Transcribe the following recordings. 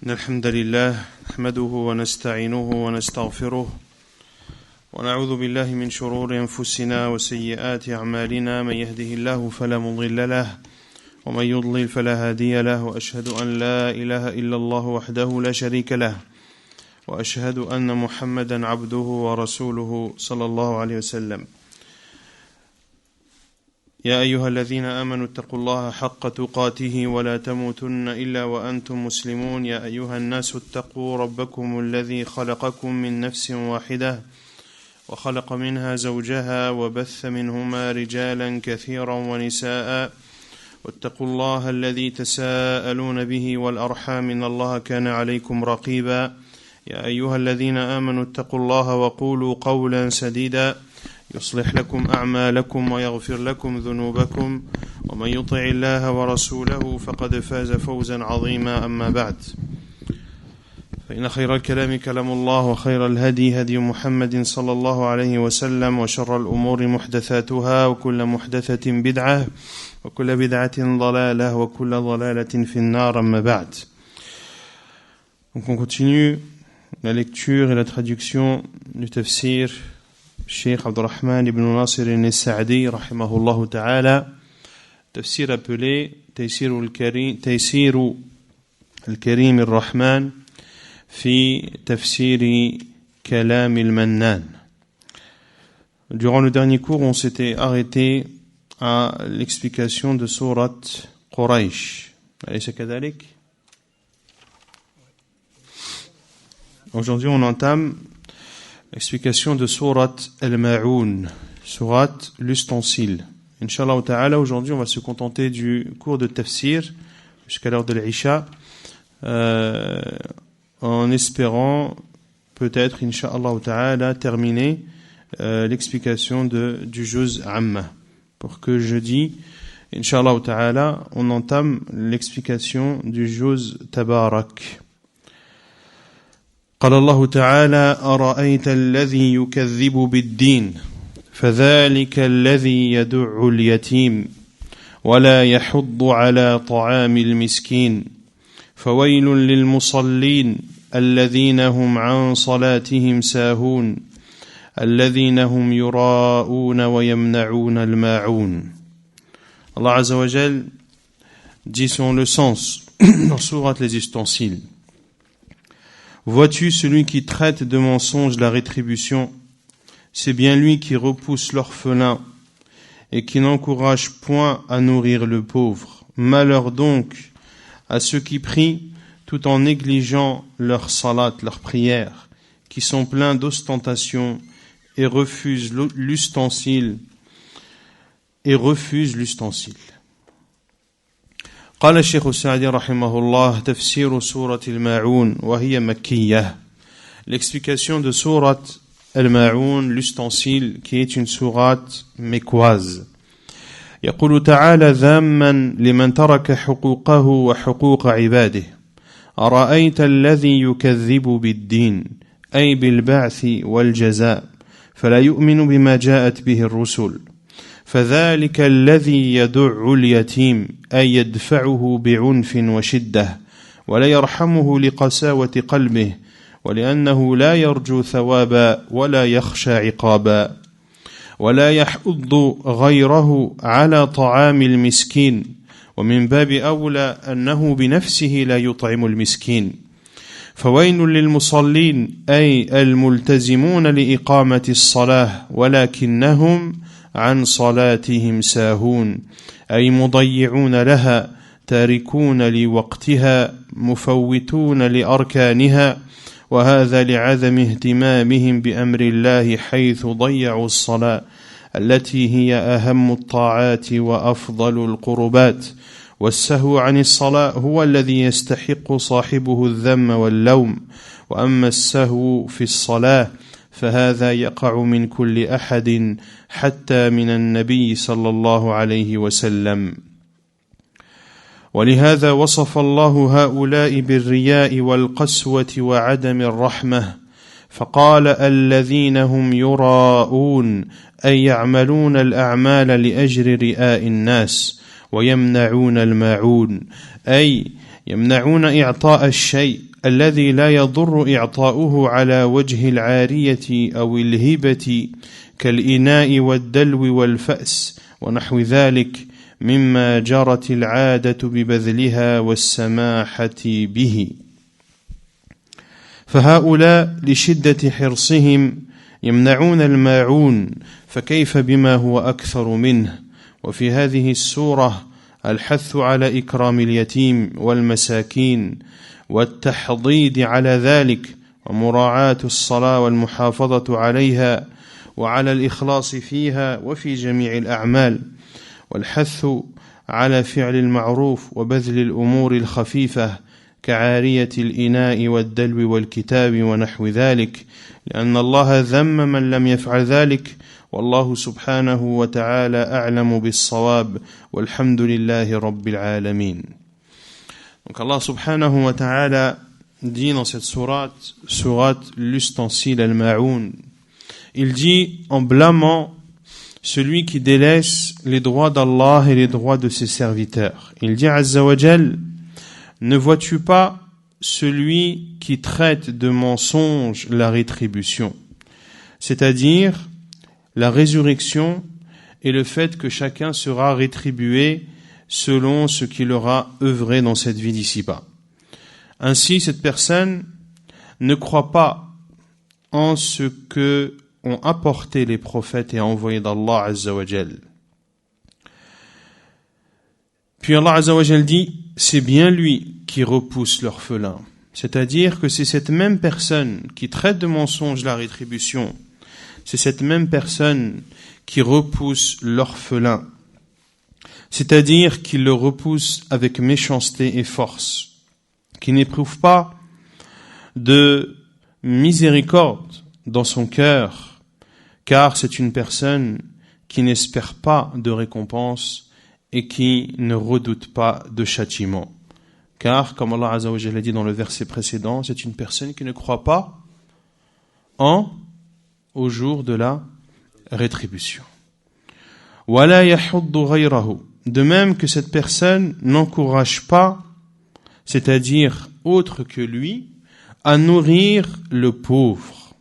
إن الحمد لله نحمده ونستعينه ونستغفره ونعوذ بالله من شرور أنفسنا وسيئات أعمالنا من يهده الله فلا مضل له ومن يضلل فلا هادي له وأشهد أن لا إله إلا الله وحده لا شريك له وأشهد أن محمدا عبده ورسوله صلى الله عليه وسلم يا أيها الذين آمنوا اتقوا الله حق تقاته ولا تموتن إلا وأنتم مسلمون يا أيها الناس اتقوا ربكم الذي خلقكم من نفس واحدة وخلق منها زوجها وبث منهما رجالا كثيرا ونساء واتقوا الله الذي تساءلون به والأرحام إن الله كان عليكم رقيبا يا أيها الذين آمنوا اتقوا الله وقولوا قولا سديدا يصلح لكم أعمالكم ويغفر لكم ذنوبكم ومن يطع الله ورسوله فقد فاز فوزا عظيما أما بعد فإن خير الكلام كلام الله وخير الهدي هدي محمد صلى الله عليه وسلم وشر الأمور محدثاتها وكل محدثة بدعة وكل بدعة ضلالة وكل ضلالة في النار أما بعد. Donc on continue la lecture et la traduction du tafsir Cheikh Abdurrahman ibn Nasir al-Sa'di rahimahullah ta'ala, tafsir appelé Taysir al-Karim al-Rahman fi tafsir Kalam al-Mannan. Durant le dernier cours, on s'était arrêté à l'explication de sourate Quraysh. Alaysa kadhalik? Aujourd'hui, on entame l'explication de sourate Al-Ma'oun, sourate l'ustensile. Inch'Allah ta'ala, aujourd'hui on va se contenter du cours de tafsir jusqu'à l'heure de l'Isha, en espérant peut-être, Inch'Allah ta'ala, terminer l'explication du juz Amma. Pour que jeudi, Inch'Allah ta'ala, on entame l'explication du juz Tabarak. قال الله تعالى أرأيت الذي يكذب بالدين فذلك الذي يدع اليتيم ولا يحض على طعام المسكين فويل للمصلين الذين هم عن صلاتهم ساهون الذين هم يراءون ويمنعون الماعون. Allah Azza wa Jal dit son le sens dans sourate les ustensiles. Vois-tu celui qui traite de mensonge la rétribution? C'est bien lui qui repousse l'orphelin et qui n'encourage point à nourrir le pauvre. Malheur donc à ceux qui prient tout en négligeant leur salat, leur prière, qui sont pleins d'ostentation et refusent l'ustensile. قال الشيخ السعدي رحمه الله تفسير سورة الماعون وهي مكية. L'explication de sourate Al-Ma'oun, l'ustensile, qui est une sourate mécoise. يقول تعالى ذاما لمن ترك حقوقه وحقوق عباده أرأيت الذي يكذب بالدين أي بالبعث والجزاء فلا يؤمن بما جاءت به الرسل فذلك الذي يدع اليتيم أي يدفعه بعنف وشدة ولا يرحمه لقساوة قلبه ولأنه لا يرجو ثوابا ولا يخشى عقابا ولا يحض غيره على طعام المسكين ومن باب أولى أنه بنفسه لا يطعم المسكين فويل للمصلين أي الملتزمون لإقامة الصلاة ولكنهم عن صلاتهم ساهون أي مضيعون لها تاركون لوقتها مفوتون لأركانها وهذا لعدم اهتمامهم بأمر الله حيث ضيعوا الصلاة التي هي أهم الطاعات وأفضل القربات والسهو عن الصلاة هو الذي يستحق صاحبه الذم واللوم وأما السهو في الصلاة فهذا يقع من كل أحد حتى من النبي صلى الله عليه وسلم ولهذا وصف الله هؤلاء بالرياء والقسوة وعدم الرحمة فقال الذين هم يراءون أي يعملون الأعمال لأجل رئاء الناس ويمنعون الماعون أي يمنعون إعطاء الشيء الذي لا يضر إعطاؤه على وجه العارية أو الهبة كالإناء والدلو والفأس ونحو ذلك مما جرت العادة ببذلها والسماحة به. فهؤلاء لشدة حرصهم يمنعون الماعون، فكيف بما هو أكثر منه؟ وفي هذه السورة الحث على إكرام اليتيم والمساكين والتحضيض على ذلك ومراعاة الصلاة والمحافظة عليها وعلى الإخلاص فيها وفي جميع الأعمال، والحث على فعل المعروف وبذل الأمور الخفيفة كعارية الإناء والدلو والكتاب ونحو ذلك، لأن الله ذم من لم يفعل ذلك، والله سبحانه وتعالى أعلم بالصواب والحمد لله رب العالمين. Donc Allah subhanahu wa ta'ala dit dans cette sourate l'ustensile al-ma'oun, il dit en blâmant celui qui délaisse les droits d'Allah et les droits de ses serviteurs. Il dit Azza wa Jal, ne vois-tu pas celui qui traite de mensonge la rétribution, c'est-à-dire la résurrection et le fait que chacun sera rétribué selon ce qu'il aura œuvré dans cette vie d'ici-bas. Ainsi, cette personne ne croit pas en ce que ont apporté les prophètes et envoyés d'Allah Azza wa Jal. Puis Allah Azza wa Jal dit, c'est bien lui qui repousse l'orphelin. C'est-à-dire que c'est cette même personne qui traite de mensonge la rétribution, c'est cette même personne qui repousse l'orphelin, c'est-à-dire qu'il le repousse avec méchanceté et force, qui n'éprouve pas de miséricorde dans son cœur, car c'est une personne qui n'espère pas de récompense et qui ne redoute pas de châtiment. Car, comme Allah Azza wa Jalla a dit dans le verset précédent, c'est une personne qui ne croit pas au jour de la rétribution. وَلَا يَحُضُّ غَيْرَهُ. De même que cette personne n'encourage pas, c'est-à-dire autre que lui, à nourrir le pauvre.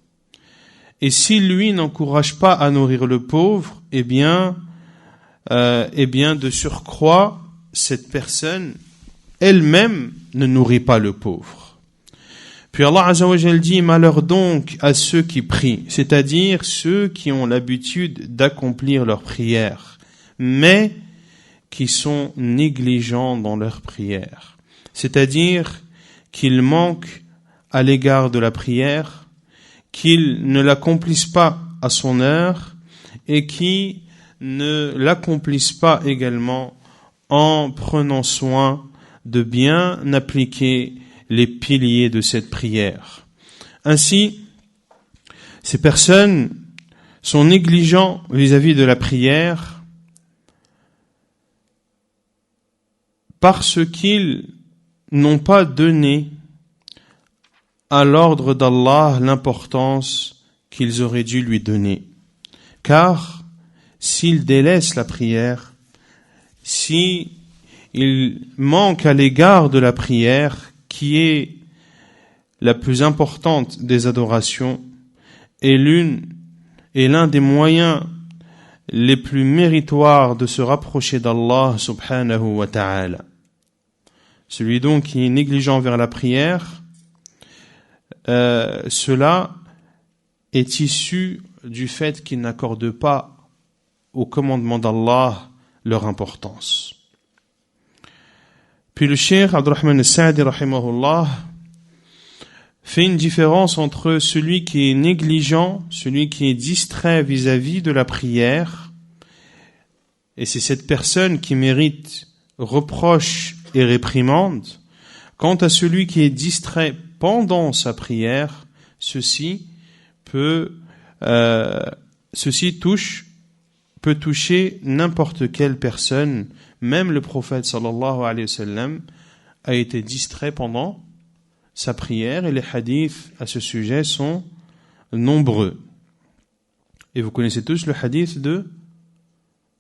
Et si lui n'encourage pas à nourrir le pauvre, eh bien, de surcroît, cette personne elle-même ne nourrit pas le pauvre. Puis Allah Azza wa Jalla dit, malheur donc à ceux qui prient, c'est-à-dire ceux qui ont l'habitude d'accomplir leurs prières, mais qui sont négligents dans leurs prières. C'est-à-dire qu'ils manquent à l'égard de la prière, qu'ils ne l'accomplissent pas à son heure et qui ne l'accomplissent pas également en prenant soin de bien appliquer les piliers de cette prière. Ainsi, ces personnes sont négligents vis-à-vis de la prière parce qu'ils n'ont pas donné à l'ordre d'Allah l'importance qu'ils auraient dû lui donner. Car s'ils délaissent la prière, s'ils manquent à l'égard de la prière, qui est la plus importante des adorations, et l'un des moyens les plus méritoires de se rapprocher d'Allah subhanahu wa ta'ala. Celui donc qui est négligent vers la prière, cela est issu du fait qu'il n'accorde pas au commandement d'Allah leur importance. Puis le cheikh Abdurrahman al-Sa'di rahimahullah fait une différence entre celui qui est négligent, celui qui est distrait vis-à-vis de la prière, et c'est cette personne qui mérite reproche et réprimande. Quant à celui qui est distrait pendant sa prière, ceci peut toucher n'importe quelle personne. Même le prophète sallallahu alayhi wa sallam a été distrait pendant sa prière, et les hadiths à ce sujet sont nombreux. Et vous connaissez tous le hadith de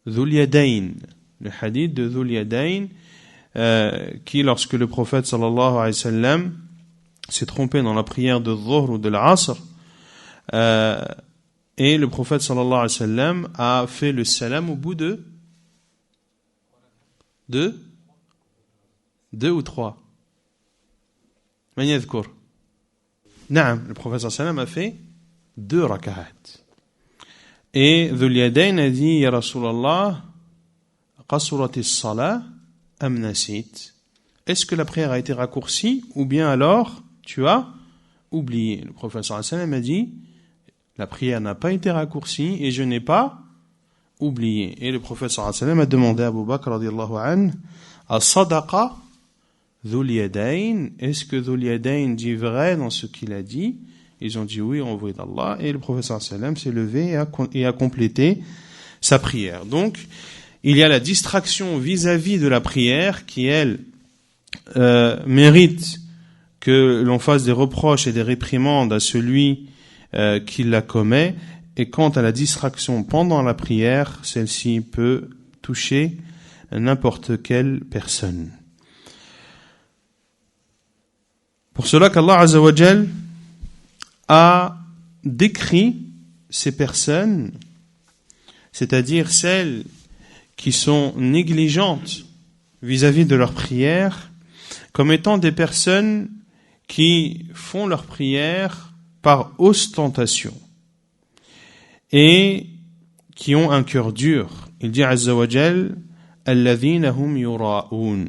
Dhul Yadayn, le hadith de Dhul Yadayn, qui, lorsque le prophète sallallahu alayhi wa sallam s'est trompé dans la prière de Dhuhr ou de l'Asr, et le prophète sallallahu alayhi wa sallam a fait le salam au bout de deux ou trois. Man yadhkur? Naam, le prophète sallallahu alayhi wa sallam a fait 2 rak'at. Et Dhul Yadayn a dit, Ya Rasulallah, qasuratis salah am nasit? Est-ce que la prière a été raccourcie ou bien alors tu as oublié? Le prophète sallallahu alayhi wa sallam a dit, la prière n'a pas été raccourcie et je n'ai pas oublié. Et le prophète sallallahu alayhi wa sallam a demandé à Abu Bakr radiyallahu anhu, as-sadaqa Dhul Yadayn, est-ce que Dhul Yadayn dit vrai dans ce qu'il a dit? Ils ont dit oui, envoyé d'Allah. Et le prophète sallallahu alayhi wa sallam s'est levé et a complété sa prière. Donc, il y a la distraction vis-à-vis de la prière qui, elle, mérite que l'on fasse des reproches et des réprimandes à celui qui la commet. Et quant à la distraction pendant la prière, celle-ci peut toucher n'importe quelle personne. Pour cela qu'Allah Azza wa Jal a décrit ces personnes, c'est-à-dire celles qui sont négligentes vis-à-vis de leur prière, comme étant des personnes qui font leur prière par ostentation et qui ont un cœur dur. Il dit Azza wa Jal, alladhina hum yura'un,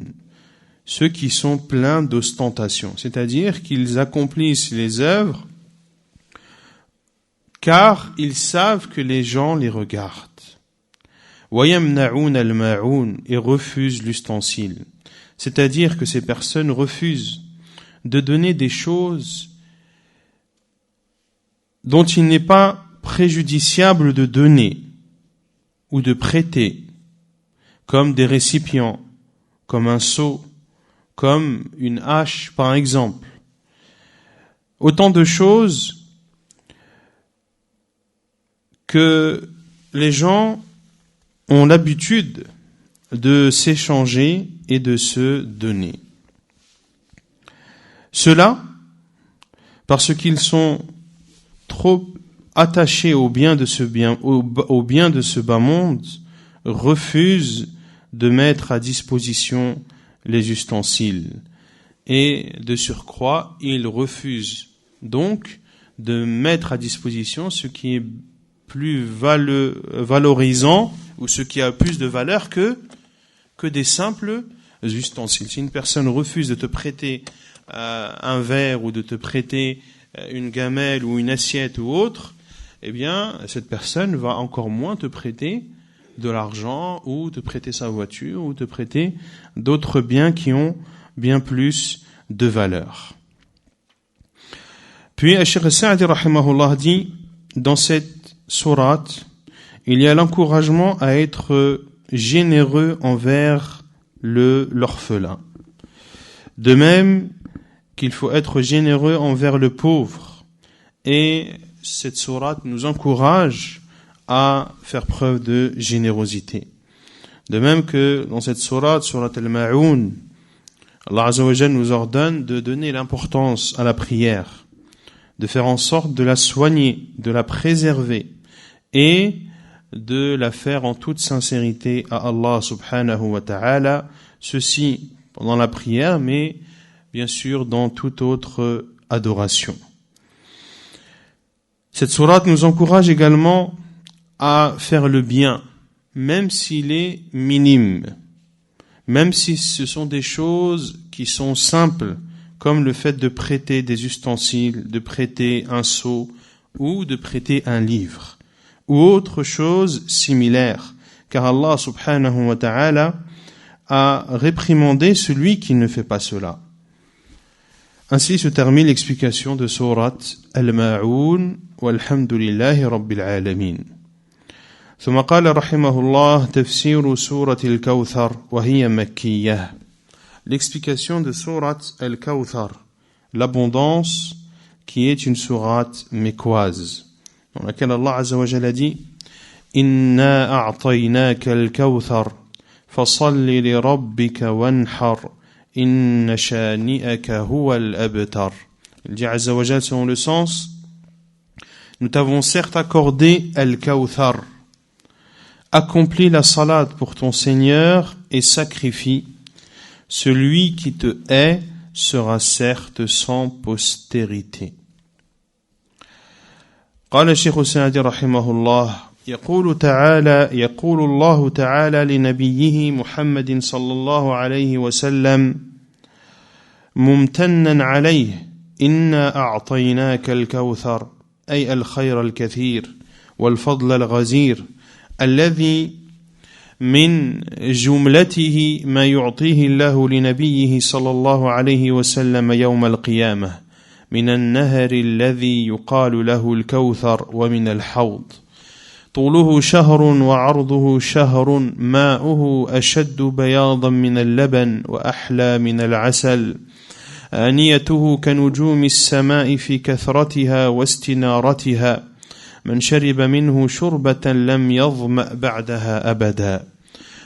ceux qui sont pleins d'ostentation, c'est-à-dire qu'ils accomplissent les œuvres car ils savent que les gens les regardent. وَيَمْنَعُونَ الْمَاعُونَ, et refusent l'ustensile. C'est-à-dire que ces personnes refusent de donner des choses dont il n'est pas préjudiciable de donner ou de prêter, comme des récipients, comme un seau, comme une hache par exemple. Autant de choses que les gens ont l'habitude de s'échanger et de se donner. Cela, parce qu'ils sont trop attachés au bien de ce bas monde, refusent de mettre à disposition les ustensiles. Et de surcroît, ils refusent donc de mettre à disposition ce qui est plus valorisant ou ce qui a plus de valeur que des simples ustensiles. Si une personne refuse de te prêter un verre ou de te prêter une gamelle ou une assiette ou autre, eh bien, cette personne va encore moins te prêter de l'argent ou te prêter sa voiture ou te prêter d'autres biens qui ont bien plus de valeur. Puis, Cheikh Sa'di rahimahullah dit, dans cette sourate, il y a l'encouragement à être généreux envers l'orphelin. De même qu'il faut être généreux envers le pauvre. Et cette sourate nous encourage à faire preuve de générosité. De même que dans cette sourate Al-Ma'un, Allah Azza wa Jalla nous ordonne de donner l'importance à la prière, de faire en sorte de la soigner, de la préserver et de la faire en toute sincérité à Allah subhanahu wa ta'ala, ceci pendant la prière, mais bien sûr dans toute autre adoration. Cette sourate nous encourage également à faire le bien, même s'il est minime, même si ce sont des choses qui sont simples, comme le fait de prêter des ustensiles, de prêter un seau ou de prêter un livre, ou autre chose similaire, car Allah subhanahu wa ta'ala a réprimandé celui qui ne fait pas cela. Ainsi se termine l'explication de sourate Al-Ma'un, walhamdulillahi rabbil alamin. ثم قال رحمه الله تفسير سورة الكوثر وهي مكية. L'explication de sourate Al-Kawthar, l'abondance, qui est une sourate mécoise, dans laquelle Allah Azza wa Jalla dit Inna a'taynaka al-kawthar fasalli li rabbika wanhar inna shani'aka huwa al-abtar. Il dit Azza wa Jal selon le sens, nous t'avons certes accordé Al-Kawthar. Accomplis la salat pour ton Seigneur et sacrifie. Celui qui te hait sera certes sans postérité. قال الشيخ السعدي رحمه الله يقول الله تعالى لنبيه محمد صلى الله عليه وسلم ممتنا عليه إنا أعطيناك الكوثر أي الخير الكثير والفضل الغزير الذي من جملته ما يعطيه الله لنبيه صلى الله عليه وسلم يوم القيامة من النهر الذي يقال له الكوثر ومن الحوض طوله شهر وعرضه شهر ماؤه أشد بياضا من اللبن وأحلى من العسل آنيته كنجوم السماء في كثرتها واستنارتها من شرب منه شربة لم يظمأ بعدها أبدا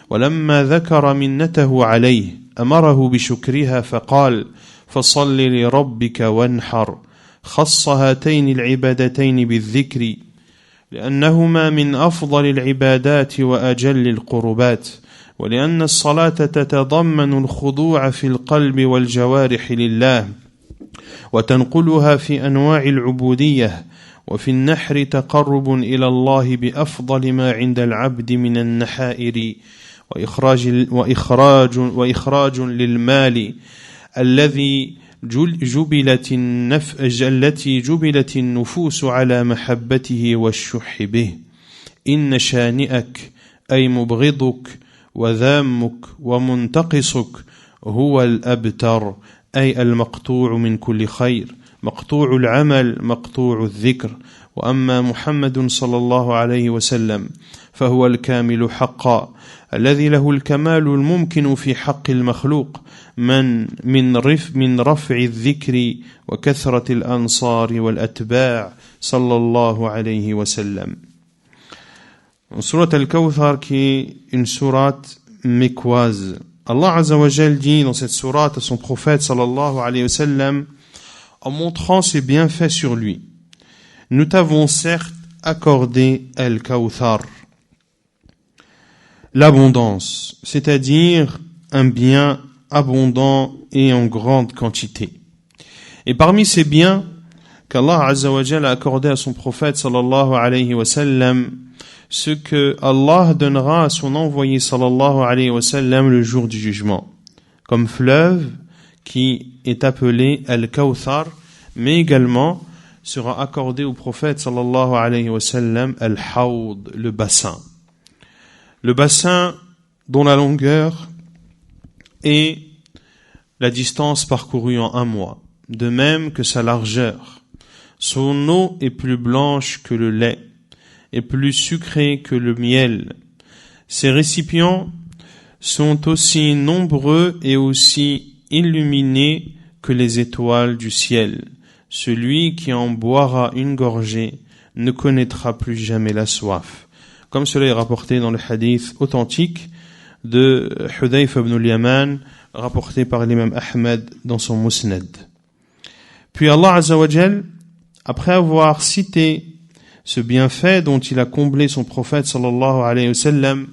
ولما ذكر منته عليه أمره بشكرها فقال فصل لربك وانحر خص هاتين العبادتين بالذكر لأنهما من أفضل العبادات وأجل القربات ولأن الصلاة تتضمن الخضوع في القلب والجوارح لله وتنقلها في أنواع العبودية وفي النحر تقرب إلى الله بأفضل ما عند العبد من النحائر وإخراج للمال التي جبلت النفوس على محبته والشح به إن شانئك أي مبغضك وذامك ومنتقصك هو الأبتر أي المقطوع من كل خير مقطوع العمل مقطوع الذكر وأما محمد صلى الله عليه وسلم فهو الكامل حقا الذي له الكمال الممكن في حق المخلوق من رفع الذكر وكثرة الأنصار والأتباع صلى الله عليه وسلم. Surat Al-Kawthar qui est une sourate mécoise. Allah Azza wa Jal dit dans cette sourate à son prophète sallallahu alayhi wa sallam en montrant ses bienfaits sur lui. Nous t'avons certes accordé Al-Kawthar, l'abondance, c'est-à-dire un bien abondant et en grande quantité. Et parmi ces biens qu'Allah Azza wa Jal a accordé à son prophète sallallahu alayhi wa sallam, ce que Allah donnera à son envoyé sallallahu alayhi wa sallam le jour du jugement, comme fleuve qui est appelé Al-Kawthar, mais également sera accordé au prophète sallallahu alayhi wa sallam Al-Hawd, le bassin. Le bassin dont la longueur est la distance parcourue en un mois, de même que sa largeur. Son eau est plus blanche que le lait et plus sucrée que le miel. Ses récipients sont aussi nombreux et aussi illuminés que les étoiles du ciel. Celui qui en boira une gorgée ne connaîtra plus jamais la soif. Comme cela est rapporté dans le hadith authentique de Hudayf ibn al-Yaman, rapporté par l'imam Ahmed dans son Musnad. Puis Allah Azza wa Jal, après avoir cité ce bienfait dont il a comblé son prophète sallallahu alayhi wa sallam,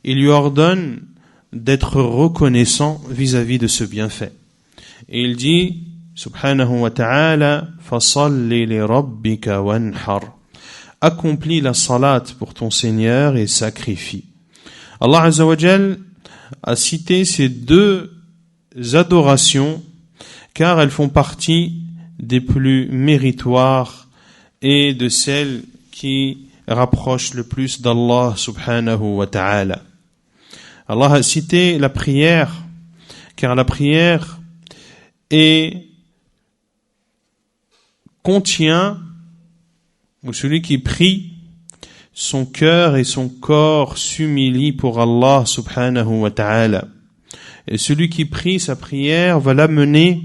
il lui ordonne d'être reconnaissant vis-à-vis de ce bienfait. Et il dit, subhanahu wa ta'ala, fasalli li rabbika wanhar. Accomplis la salat pour ton Seigneur et sacrifie. Allah Azza wa Jal a cité ces deux adorations car elles font partie des plus méritoires et de celles qui rapprochent le plus d'Allah subhanahu wa ta'ala. Allah a cité la prière, car la prière contient, ou celui qui prie, son cœur et son corps s'humilient pour Allah subhanahu wa ta'ala. Et celui qui prie sa prière va l'amener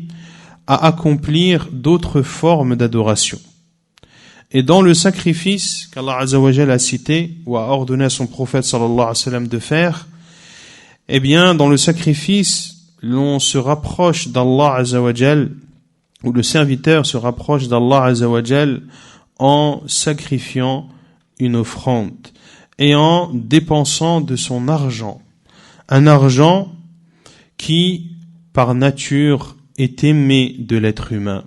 à accomplir d'autres formes d'adoration. Et dans le sacrifice qu'Allah Azza wa Jal a cité ou a ordonné à son prophète sallallahu alayhi wa sallam de faire, eh bien, dans le sacrifice, l'on se rapproche d'Allah Azza wa Jal où le serviteur se rapproche d'Allah Azza wa Jal en sacrifiant une offrande et en dépensant de son argent. Un argent qui, par nature, est aimé de l'être humain.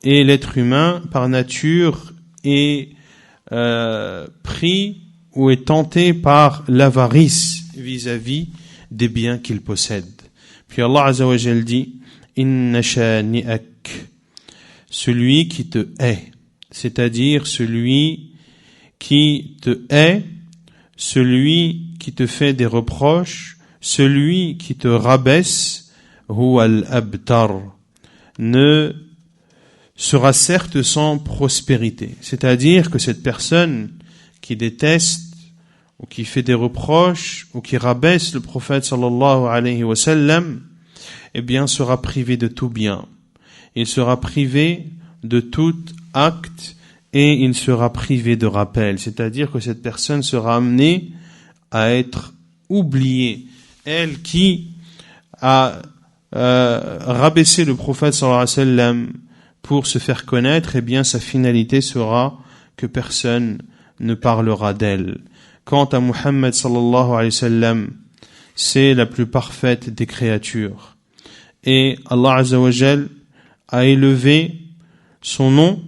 Et l'être humain, par nature, est pris ou est tenté par l'avarice vis-à-vis des biens qu'il possède. Puis Allah Azza wa Jal dit « Inna shani'ak » celui qui te hait, c'est-à-dire celui qui te hait, celui qui te fait des reproches, celui qui te rabaisse, huwa al-abtar, ne sera certes sans prospérité. C'est-à-dire que cette personne qui déteste ou qui fait des reproches ou qui rabaisse le prophète sallallahu alayhi wa sallam, eh bien sera privé de tout bien. Il sera privé de tout acte et il sera privé de rappel. C'est-à-dire que cette personne sera amenée à être oubliée. Elle qui a rabaissé le prophète sallallahu alayhi wa sallam pour se faire connaître, eh bien sa finalité sera que personne ne parlera d'elle. Quant à Muhammad sallallahu alayhi wa sallam, c'est la plus parfaite des créatures. Et Allah Azza wa Jal a élevé son nom,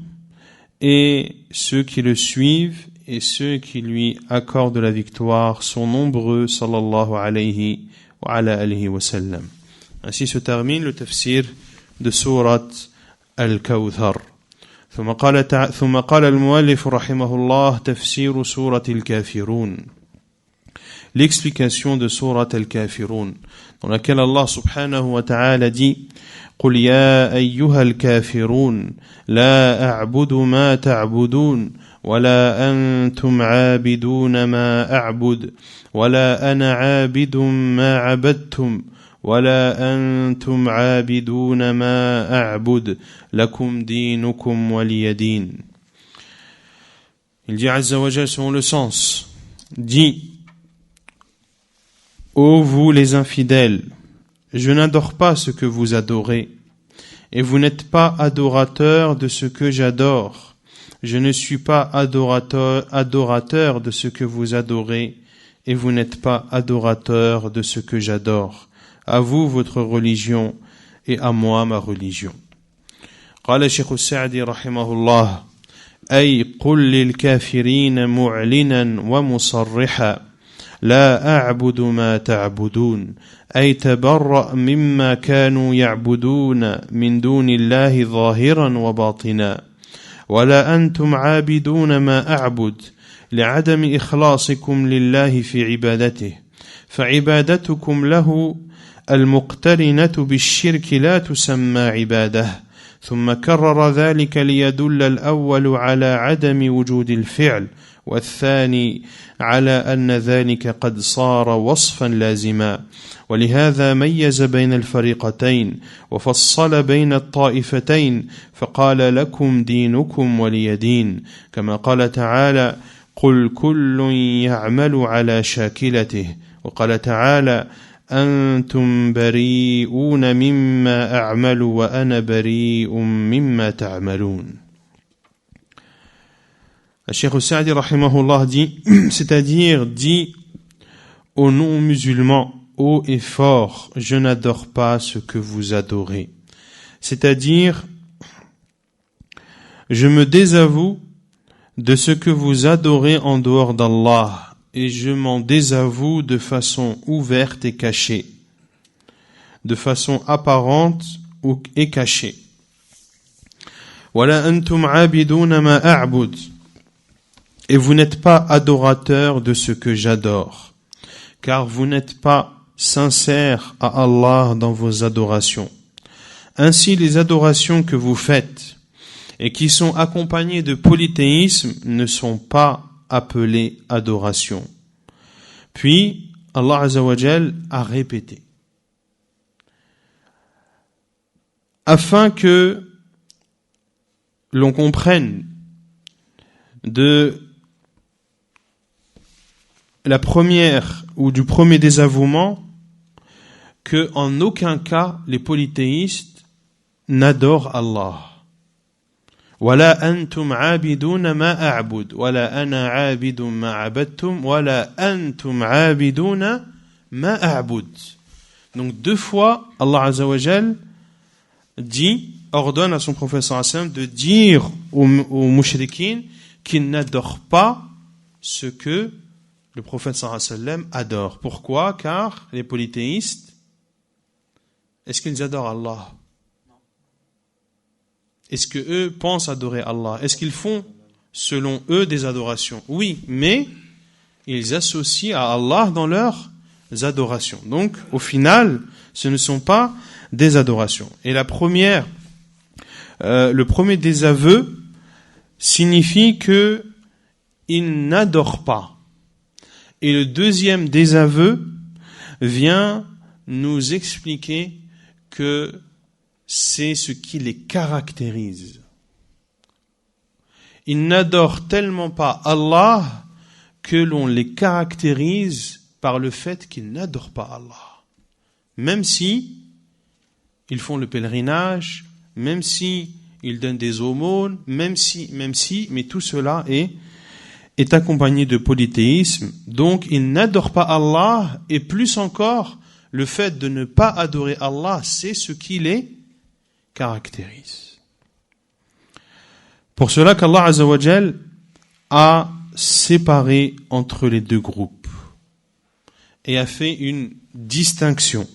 et ceux qui le suivent et ceux qui lui accordent la victoire sont nombreux, sallallahu alayhi wa ala alihi wa sallam. Ainsi se termine le tafsir de sourate Al-Kawthar. ثم قال المؤلف رحمه الله تفسير سورة الكافرون. L'explication de sourate Al-Kafirun, dans laquelle Allah subhanahu wa ta'ala dit قل يا أيها الكافرون لا أعبد ما تعبدون ولا أنتم عابدون ما أعبد ولا أنا عابد ما عبدتم ولا أنتم عابدون ما أعبد لكم دينكم ولي دين. Il dit Azza wa Jal selon le sens, dit ô vous les infidèles, je n'adore pas ce que vous adorez, et vous n'êtes pas adorateurs de ce que j'adore. Je ne suis pas adorateur de ce que vous adorez, et vous n'êtes pas adorateurs de ce que j'adore. À vous votre religion, et à moi ma religion. قال الشيخ السعدي رحمه الله أي قل للكافرين معلنا ومصرحا لا أعبد ما تعبدون أي تبرأ مما كانوا يعبدون من دون الله ظاهرا وباطنا ولا أنتم عابدون ما أعبد لعدم إخلاصكم لله في عبادته فعبادتكم له المقترنة بالشرك لا تسمى عبادة ثم كرر ذلك ليدل الأول على عدم وجود الفعل والثاني على أن ذلك قد صار وصفا لازما ولهذا ميز بين الفريقتين وفصل بين الطائفتين فقال لكم دينكم ولي دين كما قال تعالى قل كل يعمل على شاكلته وقال تعالى أنتم بريئون مما أعمل وأنا بريء مما تعملون. Cheikh Sa'di rahimahullah dit, c'est-à-dire dit aux non-musulmans haut et fort, je n'adore pas ce que vous adorez. C'est-à-dire, je me désavoue de ce que vous adorez en dehors d'Allah et je m'en désavoue de façon ouverte et cachée, de façon apparente et cachée. Wala antum abiduna ma a'bud. Et vous n'êtes pas adorateurs de ce que j'adore, car vous n'êtes pas sincères à Allah dans vos adorations. Ainsi, les adorations que vous faites et qui sont accompagnées de polythéisme ne sont pas appelées adoration. Puis, Allah Azza wa Jal a répété, afin que l'on comprenne de la première ou du premier désavouement que en aucun cas les polythéistes n'adore Allah. ولا أنتم عابدون ما أعبد ولا أنا عابد ما عبدتم ولا أنتم عابدون ما أعبد. Donc 2 fois Allah Azza wa Jal ordonne à son prophète sallallahu alayhi wa sallam de dire aux mushrikines qu'ils n'adorent pas ce que le prophète sallallahu alayhi wa sallam adore. Pourquoi? Car les polythéistes, est-ce qu'ils adorent Allah? Est-ce que eux pensent adorer Allah? Est-ce qu'ils font, selon eux, des adorations? Oui, mais ils associent à Allah dans leurs adorations. Donc, au final, ce ne sont pas des adorations. Et le premier désaveu signifie que ils n'adorent pas. Et le deuxième désaveu vient nous expliquer que c'est ce qui les caractérise. Ils n'adorent tellement pas Allah que l'on les caractérise par le fait qu'ils n'adorent pas Allah. Même si ils font le pèlerinage, même si ils donnent des aumônes, même si, mais tout cela est accompagné de polythéisme. Donc ils n'adorent pas Allah, et plus encore, le fait de ne pas adorer Allah, c'est ce qui les caractérise. Pour cela qu'Allah Azza wa Jal a séparé entre les 2 groupes et a fait une distinction.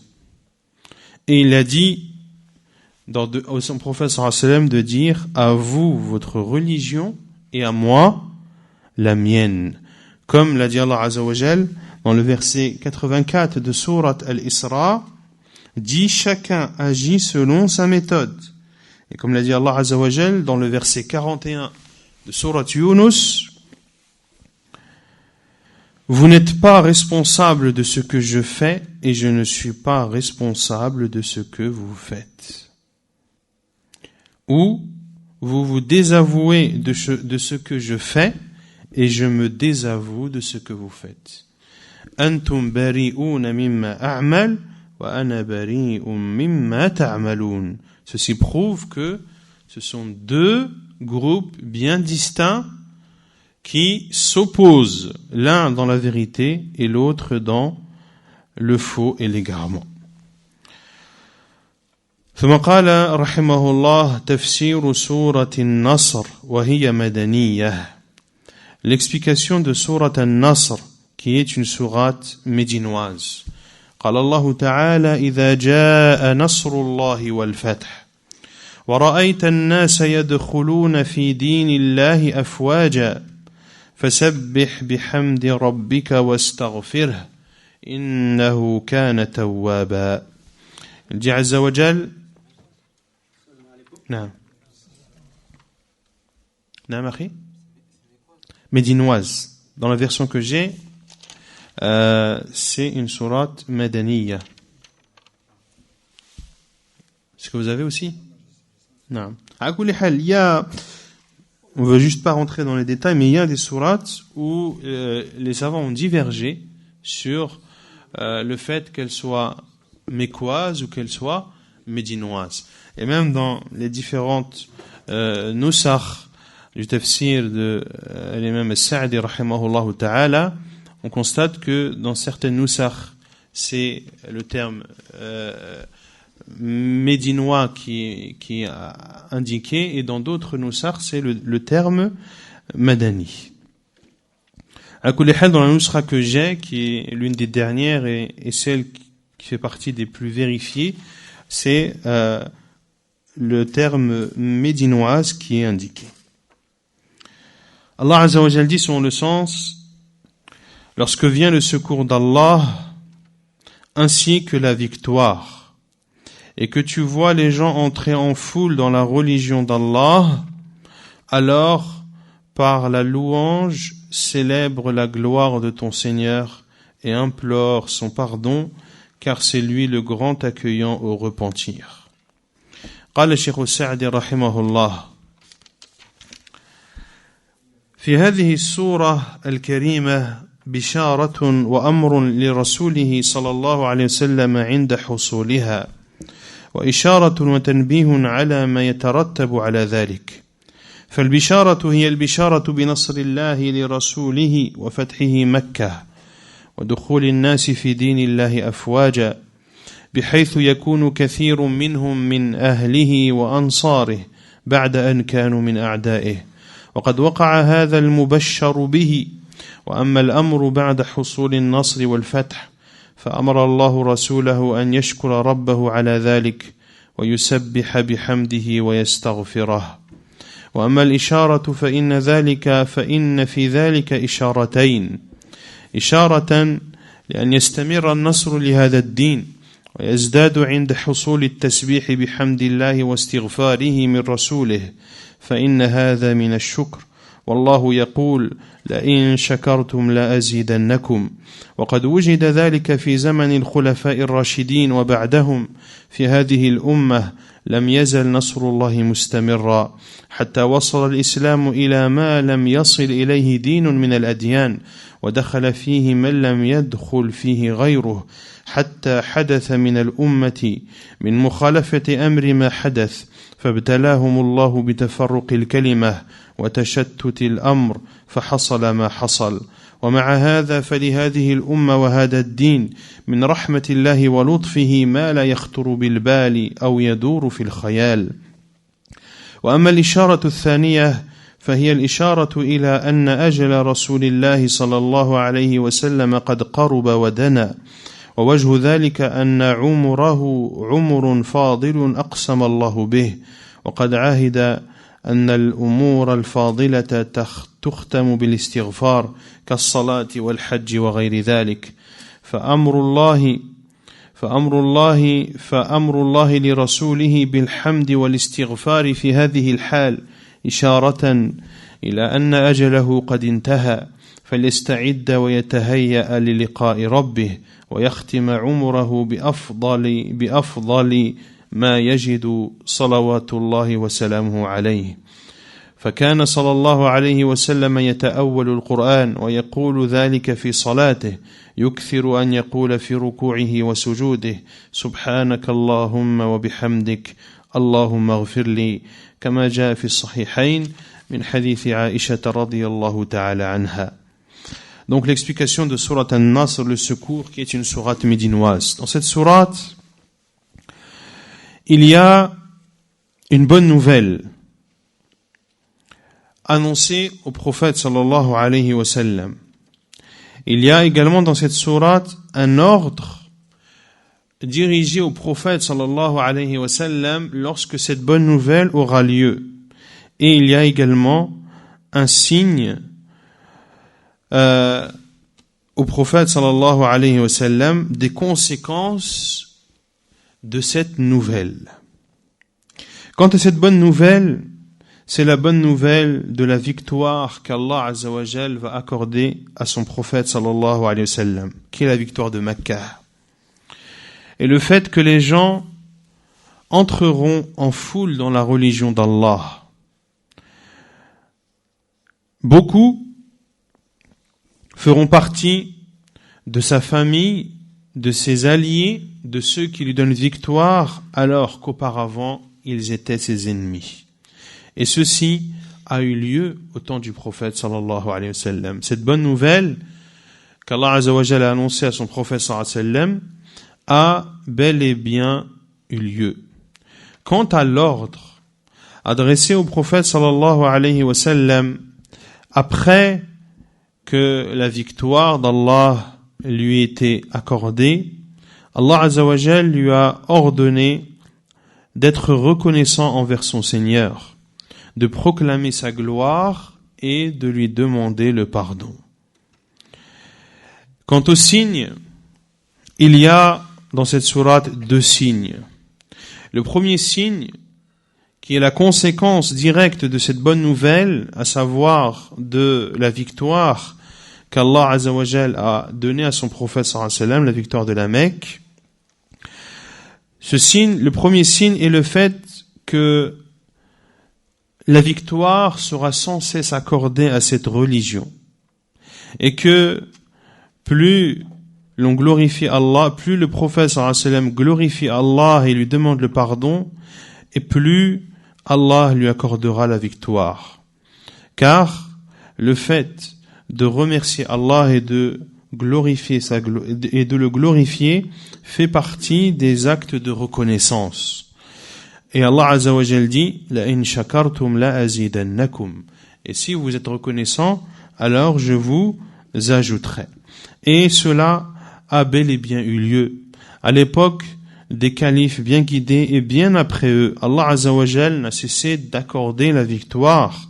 Et il a dit à son prophète sallallahu alayhi wa sallam de dire: à vous votre religion et à moi la mienne. Comme l'a dit Allah Azza wa Jal dans le verset 84 de sourate Al-Isra, dit: chacun agit selon sa méthode. Et comme l'a dit Allah Azza wa Jal dans le verset 41 de sourate Yunus, vous n'êtes pas responsable de ce que je fais et je ne suis pas responsable de ce que vous faites. Ou vous vous désavouez de ce que je fais et je me désavoue de ce que vous faites. Antum bari'un mimma a'mal wa ana bari'un mimma ta'malun. Ceci prouve que ce sont 2 groupes bien distincts qui s'opposent, l'un dans la vérité et l'autre dans le faux et l'égarement. ثم قال رحمه الله تفسير سورة النصر وهي مدنية. L'explication de sourate An-Nasr, qui est une sourate médinoise. قال الله تعالى إذا جاء نصر الله والفتح ورأيت الناس يدخلون في دين الله أفواجا فسبح بحمد ربك واستغفره إنه كان توابا. Il dit عز وجل نعم نعم أخي médinoise. Dans la version que j'ai, c'est une sourate madaniya. Est-ce que vous avez aussi? Non. À kulli hal, il y a, on veut juste pas rentrer dans les détails, mais il y a des sourates où les savants ont divergé sur le fait qu'elles soient mécoises ou qu'elles soient médinoises. Et même dans les différentes nusakh du tafsir de l'imam al-Sa'di rahimahullah ta'ala, on constate que dans certaines nusakh, c'est le terme médinois qui est indiqué, et dans d'autres nusakh, c'est le terme madani. À kulli hal, dans la nusakha que j'ai, qui est l'une des dernières et celle qui fait partie des plus vérifiées, c'est le terme médinoise qui est indiqué. Allah Azza wa Jal dit selon le sens: lorsque vient le secours d'Allah ainsi que la victoire, et que tu vois les gens entrer en foule dans la religion d'Allah, alors par la louange célèbre la gloire de ton Seigneur et implore son pardon, car c'est lui le grand accueillant au repentir. قال الشيخ السعدي رحمه الله: في هذه السورة الكريمة بشارة وأمر لرسوله صلى الله عليه وسلم عند حصولها، وإشارة وتنبيه على ما يترتب على ذلك. فالبشارة هي البشارة بنصر الله لرسوله وفتحه مكة ودخول الناس في دين الله أفواجا، بحيث يكون كثير منهم من أهله وأنصاره بعد أن كانوا من أعدائه، وقد وقع هذا المبشر به. وأما الأمر بعد حصول النصر والفتح فأمر الله رسوله أن يشكر ربه على ذلك ويسبح بحمده ويستغفره. وأما الإشارة فإن في ذلك إشارتين: إشارة لأن يستمر النصر لهذا الدين ويزداد عند حصول التسبيح بحمد الله واستغفاره من رسوله، فإن هذا من الشكر، والله يقول: لئن شكرتم لأزيدنكم. وقد وجد ذلك في زمن الخلفاء الراشدين وبعدهم. في هذه الأمة لم يزل نصر الله مستمرا حتى وصل الإسلام إلى ما لم يصل إليه دين من الأديان، ودخل فيه من لم يدخل فيه غيره، حتى حدث من الأمة من مخالفة أمر ما حدث، فابتلاهم الله بتفرق الكلمة وتشتت الأمر فحصل ما حصل. ومع هذا فلهذه الأمة وهذا الدين من رحمة الله ولطفه ما لا يخطر بالبال أو يدور في الخيال. وأما الإشارة الثانية فهي الإشارة إلى أن أجل رسول الله صلى الله عليه وسلم قد قرب ودنا، ووجه ذلك أن عمره عمر فاضل أقسم الله به، وقد عهد أن الأمور الفاضلة تختم بالاستغفار كالصلاة والحج وغير ذلك. فأمر الله لرسوله بالحمد والاستغفار في هذه الحال إشارة إلى أن أجله قد انتهى، فليستعد ويتهيأ للقاء ربه ويختم عمره بأفضل ما يجد صلوات الله وسلامه عليه. فكان صلى الله عليه وسلم يتأول القرآن ويقول ذلك في صلاته، يكثر أن يقول في ركوعه وسجوده: سبحانك اللهم وبحمدك اللهم اغفر لي، كما جاء في الصحيحين من حديث عائشة رضي الله تعالى عنها. Donc l'explication de sourate An-Nasr, le secours, qui est une sourate médinoise. Dans cette sourate, il y a une bonne nouvelle annoncée au prophète sallallahu alayhi wa sallam. Il y a également dans cette sourate un ordre dirigé au prophète sallallahu alayhi wa sallam lorsque cette bonne nouvelle aura lieu. Et il y a également un signe au prophète sallallahu alayhi wa sallam des conséquences de cette nouvelle. Quant à cette bonne nouvelle, c'est la bonne nouvelle de la victoire qu'Allah Azza wa Jal va accorder à son prophète sallallahu alayhi wa sallam, qui est la victoire de Makkah. Et le fait que les gens entreront en foule dans la religion d'Allah. Beaucoup feront partie de sa famille, de ses alliés, de ceux qui lui donnent victoire, alors qu'auparavant ils étaient ses ennemis. Et ceci a eu lieu au temps du prophète sallallahu alayhi wa sallam. Cette bonne nouvelle qu'Allah Azza wa Jalla a annoncée à son prophète sallallahu alayhi wa sallam a bel et bien eu lieu. Quant à l'ordre adressé au prophète sallallahu alayhi wa sallam après que la victoire d'Allah lui était accordée, Allah Azza wa Jalla lui a ordonné d'être reconnaissant envers son Seigneur, de proclamer sa gloire et de lui demander le pardon. Quant aux signes, il y a dans cette sourate deux signes. Le premier signe, qui est la conséquence directe de cette bonne nouvelle, à savoir de la victoire qu'Allah Azza wa Jal a donnée à son prophète sallallahu alayhi wa sallam, la victoire de la Mecque. Ce signe, le premier signe est le fait que la victoire sera sans cesse accordée à cette religion et que plus l'on glorifie Allah, plus le prophète sallallahu alayhi wa sallam glorifie Allah et lui demande le pardon, et plus Allah lui accordera la victoire. Car le fait de remercier Allah et de le glorifier fait partie des actes de reconnaissance. Et Allah Azza wa Jal dit la in shakartum la azidannakum. Et si vous êtes reconnaissant, alors je vous ajouterai. Et cela a bel et bien eu lieu. À l'époque des califes bien guidés et bien après eux, Allah Azza wa Jal n'a cessé d'accorder la victoire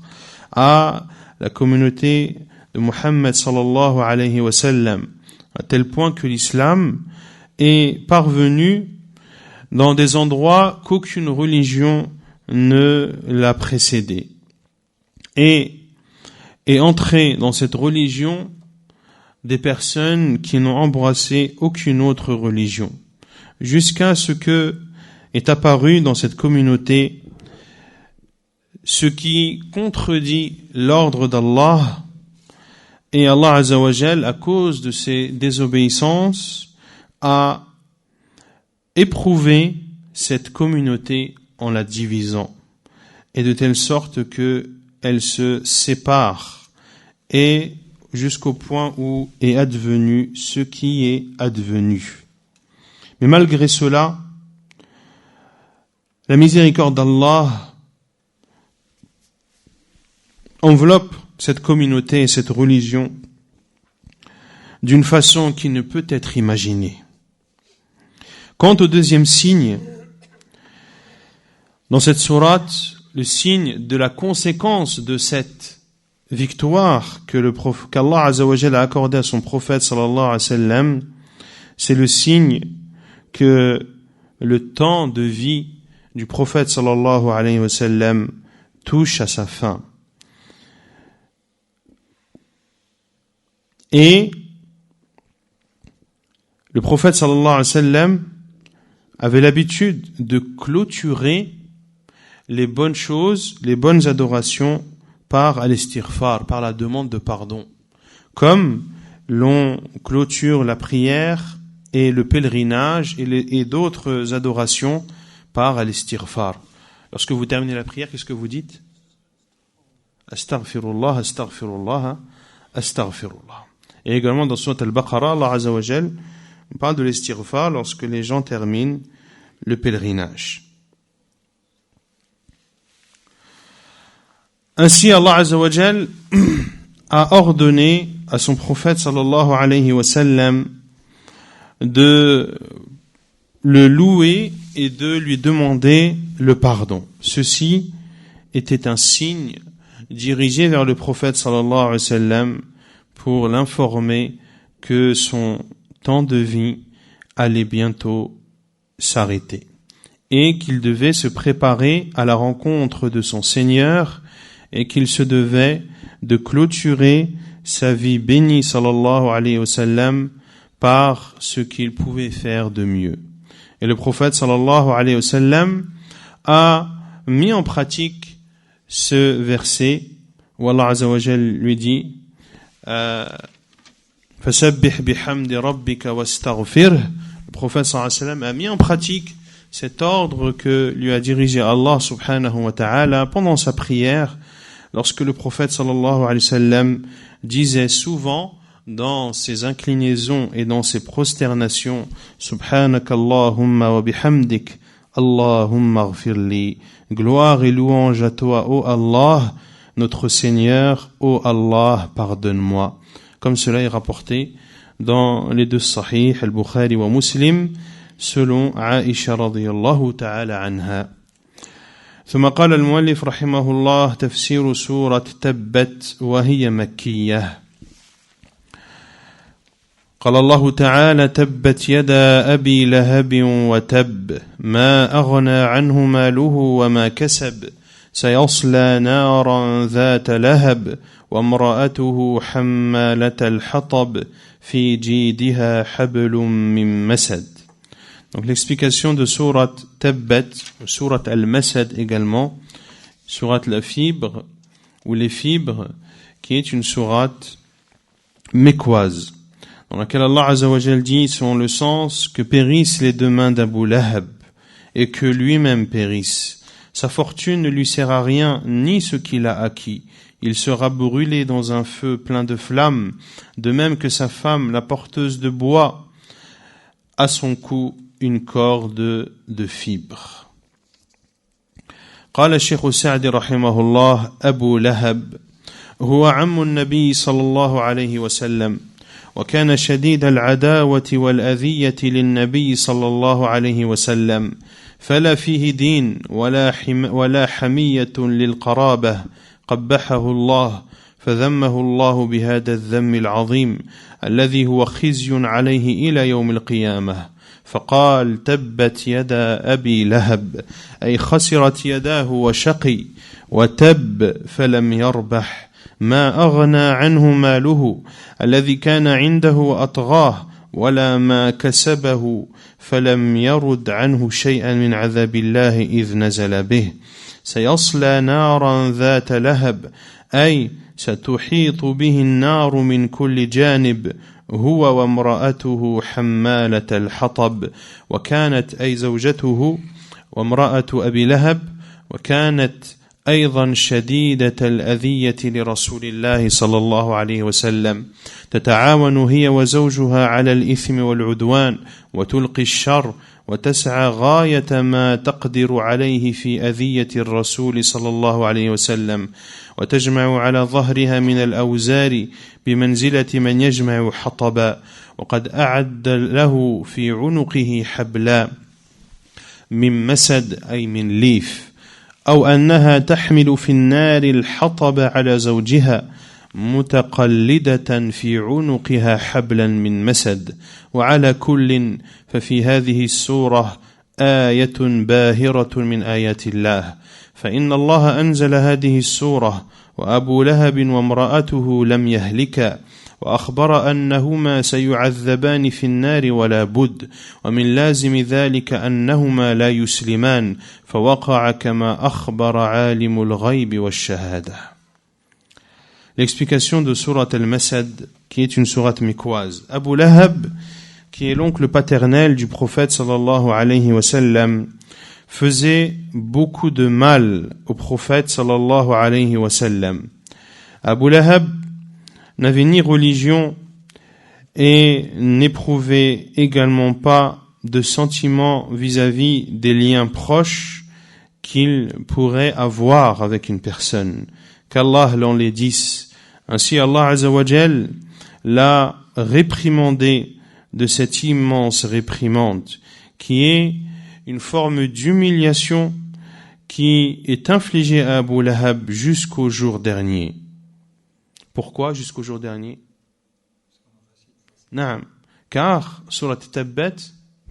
à la communauté de Muhammad sallallahu alayhi wa sallam, à tel point que l'islam est parvenu dans des endroits qu'aucune religion ne l'a précédé. Et entré dans cette religion des personnes qui n'ont embrassé aucune autre religion, jusqu'à ce que est apparu dans cette communauté ce qui contredit l'ordre d'Allah, et Allah Azza wa Jal, à cause de ces désobéissances, a éprouvé cette communauté en la divisant, et de telle sorte que elle se sépare, et jusqu'au point où est advenu ce qui est advenu. Mais malgré cela, la miséricorde d'Allah enveloppe cette communauté et cette religion d'une façon qui ne peut être imaginée. Quant au deuxième signe, dans cette sourate, le signe de la conséquence de cette victoire qu'Allah Azza wa Jalla a accordé à son prophète sallallahu alayhi wa sallam, c'est le signe que le temps de vie du prophète sallallahu alayhi wa sallam touche à sa fin. Et le prophète sallallahu alayhi wa sallam avait l'habitude de clôturer les bonnes choses, les bonnes adorations par al-istighfar, par la demande de pardon. Comme l'on clôture la prière et le pèlerinage et d'autres adorations par al-istighfar. Lorsque vous terminez la prière, qu'est-ce que vous dites? Astaghfirullah, astaghfirullah, astaghfirullah. Et également dans Surat al-Baqarah, Allah Azza wa Jal parle de l'istighfar lorsque les gens terminent le pèlerinage. Ainsi, Allah Azza wa Jal a ordonné à son prophète sallallahu alayhi wa sallam de le louer et de lui demander le pardon. Ceci était un signe dirigé vers le prophète sallallahu alayhi wa sallam pour l'informer que son temps de vie allait bientôt s'arrêter et qu'il devait se préparer à la rencontre de son Seigneur et qu'il se devait de clôturer sa vie bénie sallallahu alayhi wa sallam par ce qu'il pouvait faire de mieux. Et le prophète sallallahu alayhi wa sallam a mis en pratique ce verset où Allah Azza wa Jal lui dit فَسَبِّحْ بِحَمْدِ رَبِّكَ وَاسْتَغْفِرْهُ. Le prophète sallallahu alayhi wa sallam a mis en pratique cet ordre que lui a dirigé Allah subhanahu wa ta'ala pendant sa prière, lorsque le prophète sallallahu alayhi wa sallam disait souvent dans ses inclinaisons et dans ses prosternations Subhanakallahumma wa bihamdik Allahumma ighfirli. Gloire et louange à toi, ô Allah, notre Seigneur, ô Allah, pardonne-moi. Comme cela est rapporté dans les deux Sahih, al-Bukhari wa Muslim, selon Aisha radiyallahu ta'ala anha. ثم قال المؤلف رحمه الله تفسير سورة تبت وهي مكية. قال الله تعالى تبت يدا أبي لهب وتب ما أغنى عنه ماله وما كسب سيصلى نارا ذات لهب وامرأته حمالة الحطب في جيدها حبل من مسد. Donc l'explication de Surat Tabbat, Surat Al-Masad également, Surat la fibre ou les fibres, qui est une sourate mécoise. dans laquelle Allah Azza wa Jal dit, selon le sens, que périssent les deux mains d'Abu Lahab et que lui-même périsse. Sa fortune ne lui sert à rien, ni ce qu'il a acquis. Il sera brûlé dans un feu plein de flammes, de même que sa femme, la porteuse de bois, à son cou une corde de fibres. قال الشيخ السعدي رحمه الله أبو لهب هو عم النبي صلى الله عليه وسلم وكان شديد العداوة والأذية للنبي صلى الله عليه وسلم فلا فيه دين ولا حمية للقرابة قبحه الله فذمه الله بهذا الذم العظيم الذي هو خزي عليه إلى يوم القيامة فقال تبت يدا أبي لهب أي خسرت يداه وشقي وتب فلم يربح ما أغنى عنه ماله الذي كان عنده وأطغاه ولا ما كسبه فلم يرد عنه شيئا من عذاب الله إذ نزل به سيصلى نارا ذات لهب أي ستحيط به النار من كل جانب هو وامرأته حمالة الحطب وكانت أي زوجته وامرأة أبي لهب وكانت أيضا شديدة الأذية لرسول الله صلى الله عليه وسلم تتعاون هي وزوجها على الإثم والعدوان وتلقي الشر وتسعى غاية ما تقدر عليه في أذية الرسول صلى الله عليه وسلم وتجمع على ظهرها من الأوزار بمنزلة من يجمع حطبا وقد أعد له في عنقه حبلا من مسد أي من ليف أو أنها تحمل في النار الحطب على زوجها متقلدة في عنقها حبلا من مسد وعلى كل ففي هذه السورة آية باهرة من آيات الله فإن الله أنزل هذه السورة وأبو لهب وامرأته لم يهلكا وأخبر أنهما سيعذبان في النار ولا بد ومن لازم ذلك أنهما لا يسلمان فوقع كما أخبر عالم الغيب والشهادة. L'explication de Surat al-Masad, qui est une sourate mécoise. Abu Lahab, qui est l'oncle paternel du prophète sallallahu alayhi wa sallam, faisait beaucoup de mal au prophète sallallahu alayhi wa sallam. Abu Lahab n'avait ni religion et n'éprouvait également pas de sentiments vis-à-vis des liens proches qu'il pourrait avoir avec une personne. Qu'Allah l'en les dise. Ainsi Allah Azza wa Jal l'a réprimandé de cette immense réprimande qui est une forme d'humiliation qui est infligée à Abu Lahab jusqu'au jour dernier. Pourquoi jusqu'au jour dernier? Naam. Car surat Tabbat,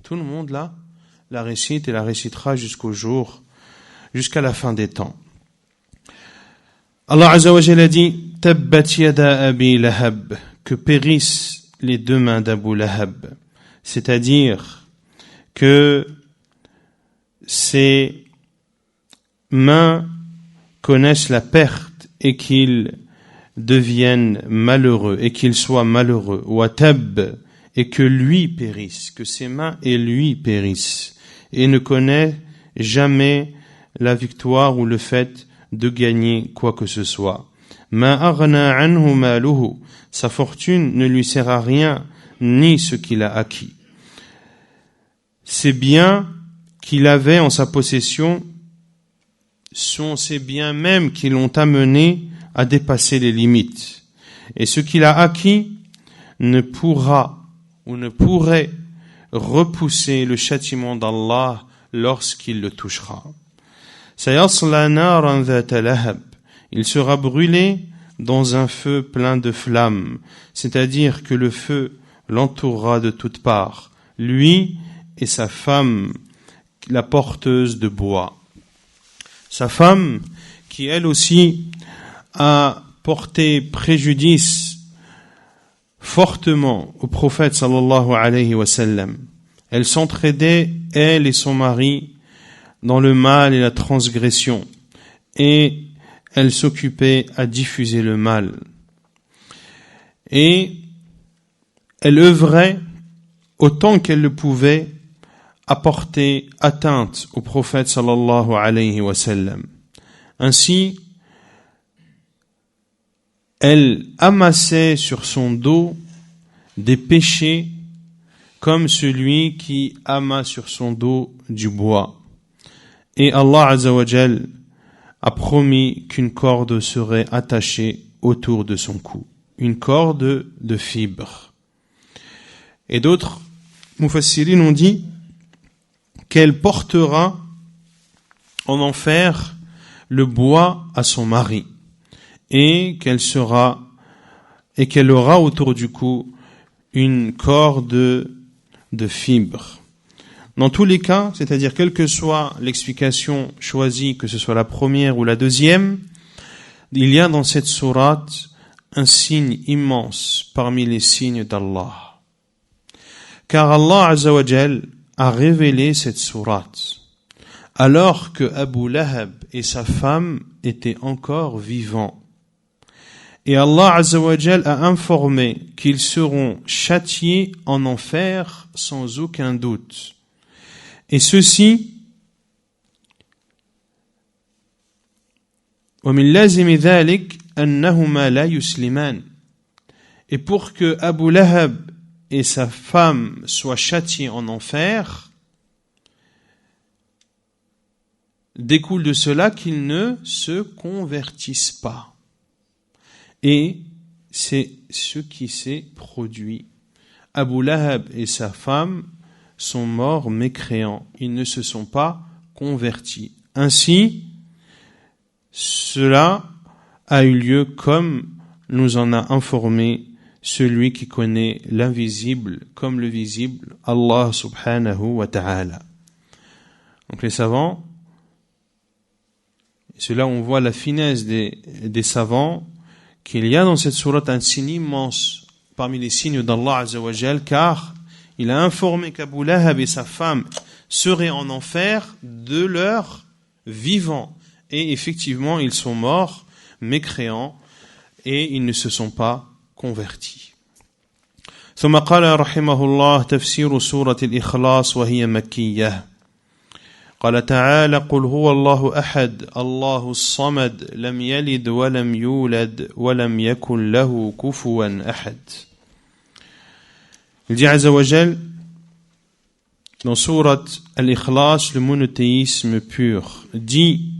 tout le monde la récite et la récitera jusqu'à la fin des temps. Allah Azza wa Jalla a dit Tabbat yada Abi Lahab, que périssent les deux mains d'Abu Lahab, c'est-à-dire que ses mains connaissent la perte et qu'ils deviennent malheureux et qu'ils soient malheureux, wa tab, et que lui périsse, que ses mains et lui périssent, et ne connaît jamais la victoire ou le fait de gagner quoi que ce soit. Ma aghna anhu maluhu, sa fortune ne lui sert à rien, ni ce qu'il a acquis. Ces biens qu'il avait en sa possession sont ces biens mêmes qui l'ont amené à dépasser les limites. Et ce qu'il a acquis ne pourra ou ne pourrait repousser le châtiment d'Allah lorsqu'il le touchera. Sayasla naran dhata lahab, il sera brûlé dans un feu plein de flammes, c'est-à-dire que le feu l'entourera de toutes parts, lui et sa femme, la porteuse de bois. Sa femme, qui elle aussi a porté préjudice fortement au prophète sallallahu alayhi wa sallam. Elle s'entraidait, elle et son mari, dans le mal et la transgression, et elle s'occupait à diffuser le mal. Et elle œuvrait autant qu'elle le pouvait à porter atteinte au prophète sallallahu alayhi wa sallam. Ainsi, elle amassait sur son dos des péchés comme celui qui amasse sur son dos du bois. Et Allah Azza wa Jal a promis qu'une corde serait attachée autour de son cou, une corde de fibres. Et d'autres mufassirin ont dit qu'elle portera en enfer le bois à son mari et qu'elle aura autour du cou une corde de fibres. Dans tous les cas, c'est-à-dire quelle que soit l'explication choisie, que ce soit la première ou la deuxième, il y a dans cette sourate un signe immense parmi les signes d'Allah. Car Allah Azza wa Jal a révélé cette sourate alors que Abu Lahab et sa femme étaient encore vivants. Et Allah Azza wa Jal a informé qu'ils seront châtiés en enfer sans aucun doute. Et ceci, وَمِنْ لَازِمِ ذَلِكَ أَنَّهُمَا لَا يُسْلِمَانِ. Et pour que Abu Lahab et sa femme soient châtiés en enfer, découle de cela qu'ils ne se convertissent pas. Et c'est ce qui s'est produit. Abu Lahab et sa femme sont morts mécréants. Ils ne se sont pas convertis. Ainsi, cela a eu lieu comme nous en a informé celui qui connaît l'invisible comme le visible, Allah subhanahu wa ta'ala. Donc les savants, c'est là où on voit la finesse des savants, qu'il y a dans cette sourate un signe immense parmi les signes d'Allah Azza wa Jal, car il a informé qu'Abu Lahab et sa femme seraient en enfer de leur vivant. Et effectivement, ils sont morts, mécréants, et ils ne se sont pas convertis. ثم قال رحمه الله تفسير سورة الإخلاص وهي مكية. قال تعالى قل هو الله أحد الله الصمد لم يلد ولم يولد ولم يكن له كفوا أحد. Il dit Azza wa Jal dans Surat Al-Ikhlas, le monothéisme pur, dit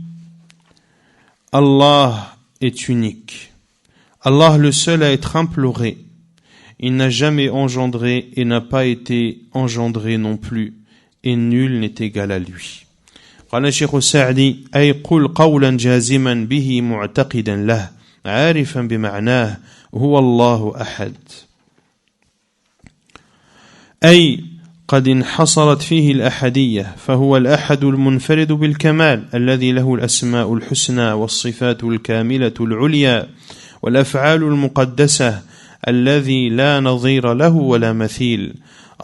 Allah est unique, Allah le seul à être imploré, il n'a jamais engendré et n'a pas été engendré non plus, et nul n'est égal à lui. قال الشيخ السعدي أي قل قولا جازما به معتقدا له عارفا بمعناه هو الله أحد. أي قد انحصرت فيه الأحدية فهو الأحد المنفرد بالكمال الذي له الأسماء الحسنى والصفات الكاملة العليا والأفعال المقدسة الذي لا نظير له ولا مثيل.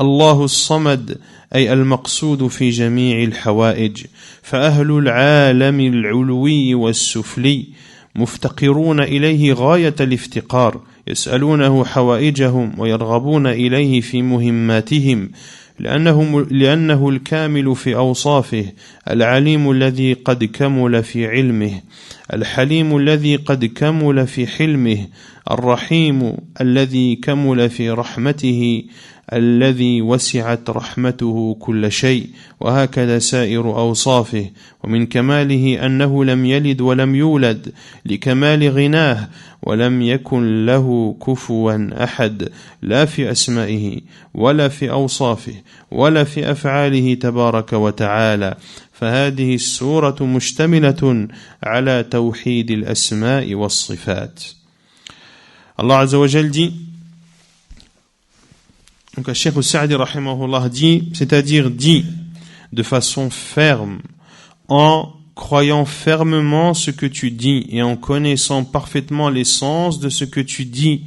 الله الصمد أي المقصود في جميع الحوائج فأهل العالم العلوي والسفلي مفتقرون إليه غاية الافتقار يسألونه حوائجهم ويرغبون إليه في مهماتهم لأنه الكامل في أوصافه العليم الذي قد كمل في علمه الحليم الذي قد كمل في حلمه الرحيم الذي كمل في رحمته الذي وسعت رحمته كل شيء وهكذا سائر أوصافه ومن كماله أنه لم يلد ولم يولد لكمال غناه ولم يكن له كفوا أحد لا في أسمائه ولا في أوصافه ولا في أفعاله تبارك وتعالى فهذه السورة مشتملة على توحيد الأسماء والصفات. Allah Azza wa Jal dit, donc Cheikh Al-Sa'di rahimahullah dit, c'est-à-dire dit de façon ferme, en croyant fermement ce que tu dis et en connaissant parfaitement l'essence de ce que tu dis,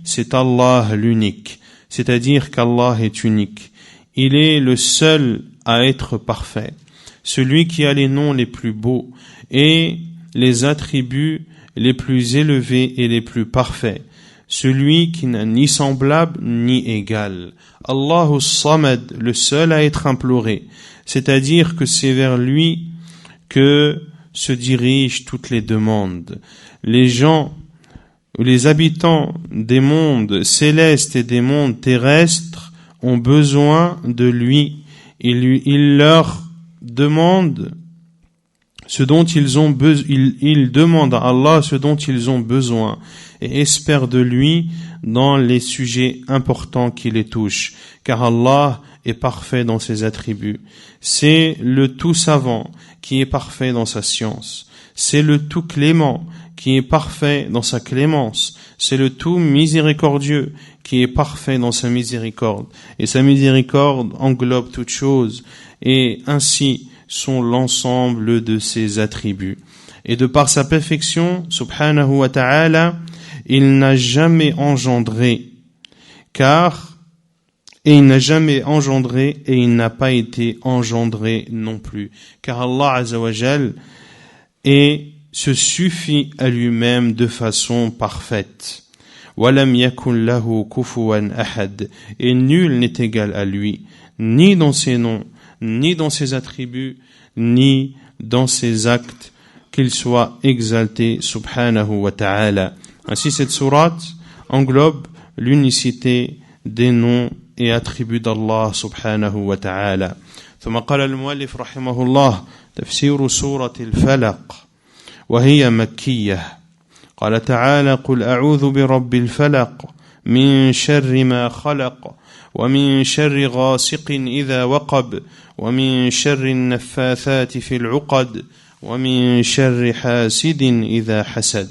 c'est Allah l'unique, c'est-à-dire qu'Allah est unique. Il est le seul à être parfait, celui qui a les noms les plus beaux et les attributs les plus élevés et les plus parfaits, celui qui n'a ni semblable ni égal. Allahu Samad, le seul à être imploré, c'est-à-dire que c'est vers lui que se dirigent toutes les demandes. Les gens, les habitants des mondes célestes et des mondes terrestres ont besoin de lui. Il leur demande ce dont ils ont besoin, ils demandent à Allah ce dont ils ont besoin et espèrent de lui dans les sujets importants qui les touchent, car Allah est parfait dans ses attributs. C'est le tout savant qui est parfait dans sa science. C'est le tout clément qui est parfait dans sa clémence. C'est le tout miséricordieux qui est parfait dans sa miséricorde. Et sa miséricorde englobe toutes choses, et ainsi sont l'ensemble de ses attributs. Et de par sa perfection, subhanahu wa ta'ala, il n'a jamais engendré, et il n'a pas été engendré non plus. Car Allah Azza wa Jal se suffit à lui-même de façon parfaite. وَلَمْ يَكُنْ لَهُ كُفُوًا أَحَدٌ. Et nul n'est égal à lui, ni dans ses noms, ni dans ses attributs, ni dans ses actes, qu'il soit exalté subhanahu wa ta'ala. Ainsi, cette sourate englobe l'unicité des noms et attributs d'Allah subhanahu wa ta'ala. ثم قال المؤلف رحمه الله تفسير سورة الفلق وهي مكية. قال تعالى قل أعوذ برب الفلق من شر ما خلق ومن شر غاسق إذا وقب ومن شر النفاثات في العقد ومن شر حاسد إذا حسد.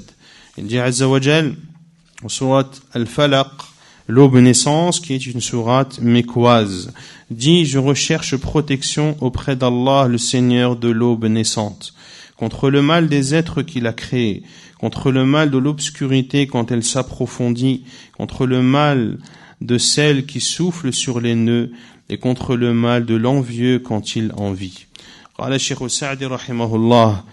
Il dit Azza wa Jal, sourate Al-Falaq, l'aube naissance, qui est une sourate mécoise, dit: je recherche protection auprès d'Allah, le Seigneur de l'aube naissante, contre le mal des êtres qu'il a créés, contre le mal de l'obscurité quand elle s'approfondit, contre le mal de celle qui souffle sur les nœuds, et contre le mal de l'envieux quand il envie. قال الشيخ السعدي رحمه الله: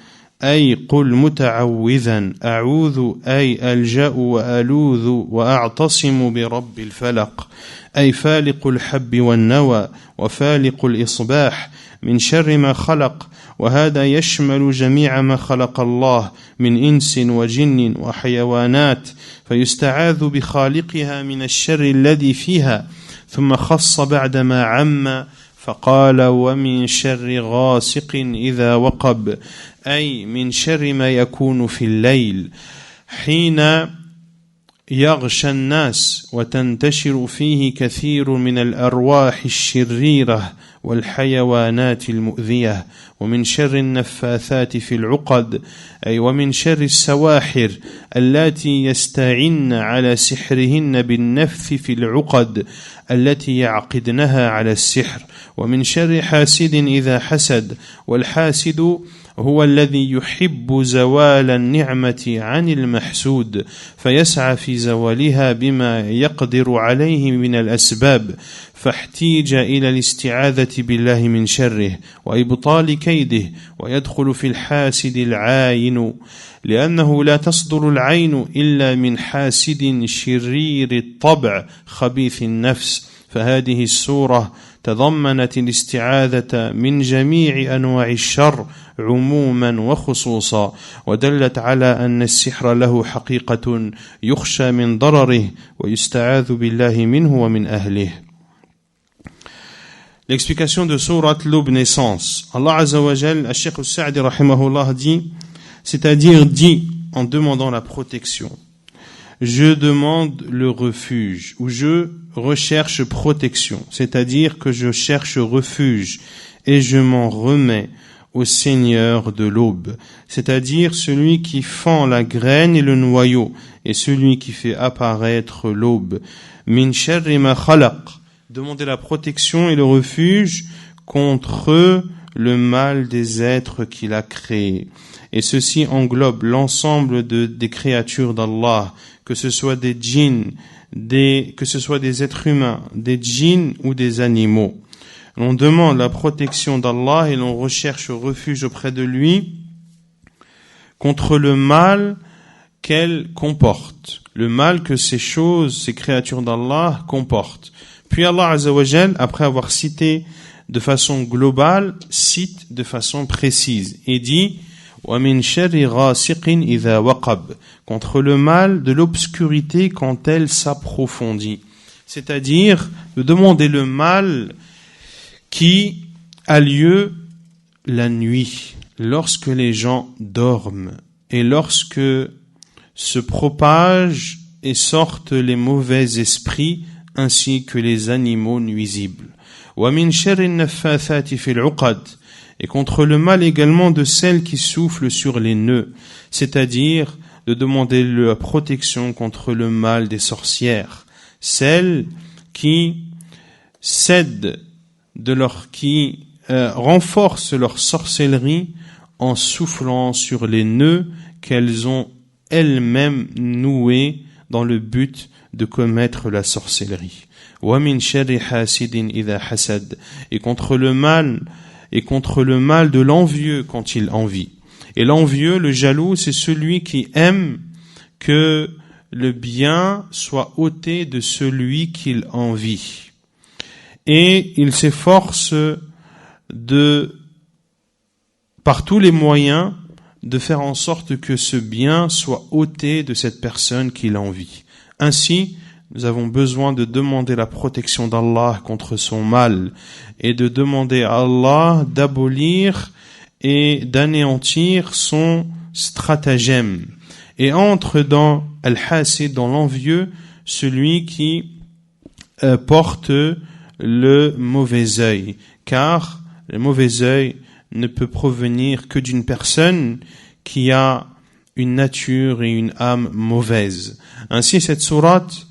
أي قل متعوذا أعوذ أي ألجأ وألوذ وأعتصم برب الفلق، أي فالق الحب والنوى وفالق الإصباح من شر ما خلق، وهذا يشمل جميع ما خلق الله من إنس وجن وحيوانات، فيستعاذ بخالقها من الشر الذي فيها، ثم خص بعدما عم فقال: ومن شر غاسق إذا وقب، أي من شر ما يكون في الليل حين يغشى الناس وتنتشر فيه كثير من الأرواح الشريرة والحيوانات المؤذية، ومن شر النفاثات في العقد، أي ومن شر السواحر اللاتي يستعن على سحرهن بالنفث في العقد التي يعقدنها على السحر، ومن شر حاسد إذا حسد، والحاسد هو الذي يحب زوال النعمة عن المحسود فيسعى في زوالها بما يقدر عليه من الأسباب، فاحتيج إلى الاستعاذة بالله من شره وإبطال كيده، ويدخل في الحاسد العاين، لأنه لا تصدر العين إلا من حاسد شرير الطبع خبيث النفس. فهذه السورة تضمنت الاستعاذة من جميع أنواع الشر عموما وخصوصا، ودلت على أن السحر له حقيقة يخشى من ضرره ويستعاذ بالله منه ومن أهله. L'explication de sourate l'aube naissance. Allah Azza wa Jal, Al-Sheikh Al-Sa'di rahimahullah dit, c'est-à-dire dit en demandant la protection: je demande le refuge, ou je recherche protection, c'est-à-dire que je cherche refuge et je m'en remets au Seigneur de l'aube, c'est-à-dire celui qui fend la graine et le noyau, et celui qui fait apparaître l'aube. Min sharri ma khalaq, demander la protection et le refuge contre le mal des êtres qu'il a créés. Et ceci englobe l'ensemble des créatures d'Allah, que ce soit des djinns, que ce soit des êtres humains, des djinns ou des animaux. On demande la protection d'Allah et l'on recherche refuge auprès de lui contre le mal qu'elle comporte, le mal que ces choses, ces créatures d'Allah comportent. Puis Allah Azza wa Jal, après avoir cité de façon globale, cite de façon précise et dit وَمِنْ شَرِّ غَاسِقٍ إِذَا وَقَبْ, contre le mal de l'obscurité quand elle s'approfondit. C'est-à-dire de demander le mal qui a lieu la nuit, lorsque les gens dorment et lorsque se propagent et sortent les mauvais esprits ainsi que les animaux nuisibles. وَمِنْ شَرِّ النَّفَّاثَاتِ فِي الْعُقَدِ, et contre le mal également de celles qui soufflent sur les nœuds, c'est-à-dire de demander la protection contre le mal des sorcières, celles qui cèdent renforcent leur sorcellerie en soufflant sur les nœuds qu'elles ont elles-mêmes noués dans le but de commettre la sorcellerie. وَمِنْ شَرِّ حَاسِدٍ إِذَا حَسَدَ, et contre le mal de l'envieux quand il envie. Et l'envieux, le jaloux, c'est celui qui aime que le bien soit ôté de celui qu'il envie. Et il s'efforce par tous les moyens, de faire en sorte que ce bien soit ôté de cette personne qu'il envie. Ainsi, nous avons besoin de demander la protection d'Allah contre son mal et de demander à Allah d'abolir et d'anéantir son stratagème. Et entre dans al-hasid, dans l'envieux, celui qui porte le mauvais œil, car le mauvais œil ne peut provenir que d'une personne qui a une nature et une âme mauvaise. Ainsi, cette sourate